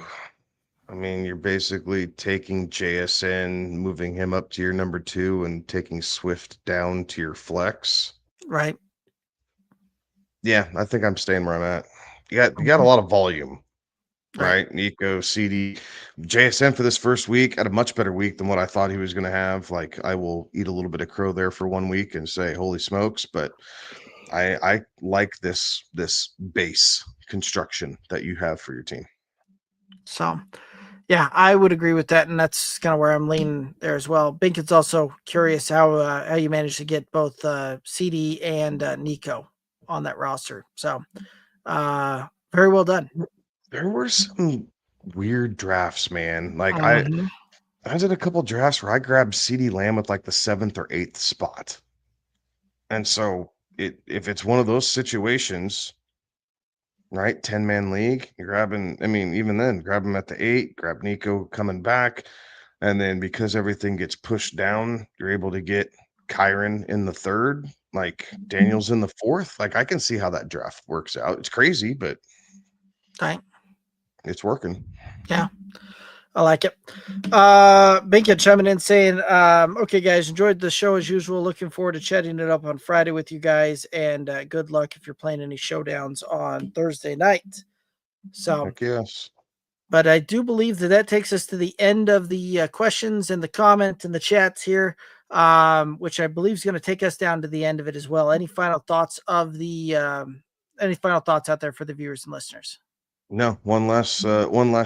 I mean, you're basically taking JSN, moving him up to your number 2, and taking Swift down to your flex. Right. Yeah, I think I'm staying where I'm at. You got a lot of volume, right? Nico, CD, JSN for this first week had a much better week than what I thought he was going to have. Like, I will eat a little bit of crow there for 1 week and say, holy smokes, but I like this base construction that you have for your team. So, yeah, I would agree with that, and that's kind of where I'm leaning there as well. Binkin's also curious how you managed to get both CD and Nico on that roster. So, very well done. There were some weird drafts, man. Like I was in a couple drafts where I grabbed CD Lamb with like the 7th or 8th spot, and so if it's one of those situations, right? 10-man league. You're grabbing, I mean, even then, grab him at the 8, grab Nico coming back. And then because everything gets pushed down, you're able to get Kyron in the 3rd, like Daniels in the 4th. Like, I can see how that draft works out. It's crazy, but it's working. Yeah. I like it. Binkin chiming in saying, okay, guys, enjoyed the show as usual. Looking forward to chatting it up on Friday with you guys, and good luck if you're playing any showdowns on Thursday night. So, Heck yes. But I do believe that takes us to the end of the questions and the comment and the chats here, which I believe is going to take us down to the end of it as well. Any final thoughts out there for the viewers and listeners? No, one last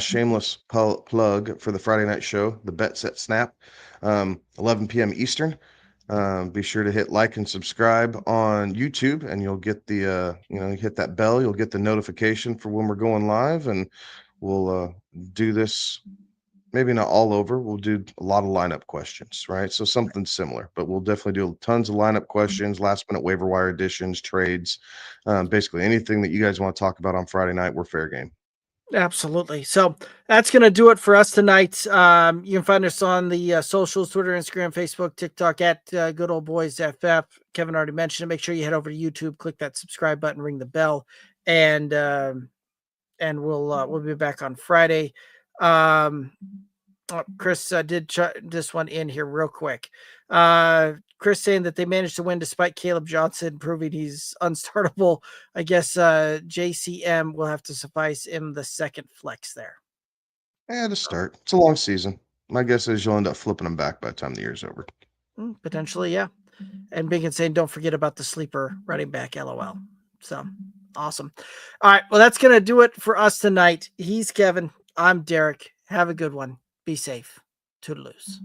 shameless plug for the Friday night show, the Bet Set Snap, 11 p.m. Eastern. Be sure to hit like and subscribe on YouTube, and you'll get the hit that bell, you'll get the notification for when we're going live, and we'll do this. Maybe not all over. We'll do a lot of lineup questions, right? So something similar, but we'll definitely do tons of lineup questions, last minute waiver wire additions, trades, basically anything that you guys want to talk about on Friday night. We're fair game. Absolutely. So that's going to do it for us tonight. You can find us on the socials, Twitter, Instagram, Facebook, TikTok at Good Old Boys FF. Kevin already mentioned it. Make sure you head over to YouTube, click that subscribe button, ring the bell, and we'll be back on Friday. Chris did this one in here real quick. Chris saying that they managed to win despite Caleb Johnson proving he's unstartable. I guess JCM will have to suffice him the second flex there. Yeah, to start. It's a long season. My guess is you'll end up flipping them back by the time the year's over. Potentially, yeah. And Bing saying, don't forget about the sleeper running back, LOL. So awesome. All right. Well, that's going to do it for us tonight. He's Kevin. I'm Derek. Have a good one. Be safe. Toodaloos.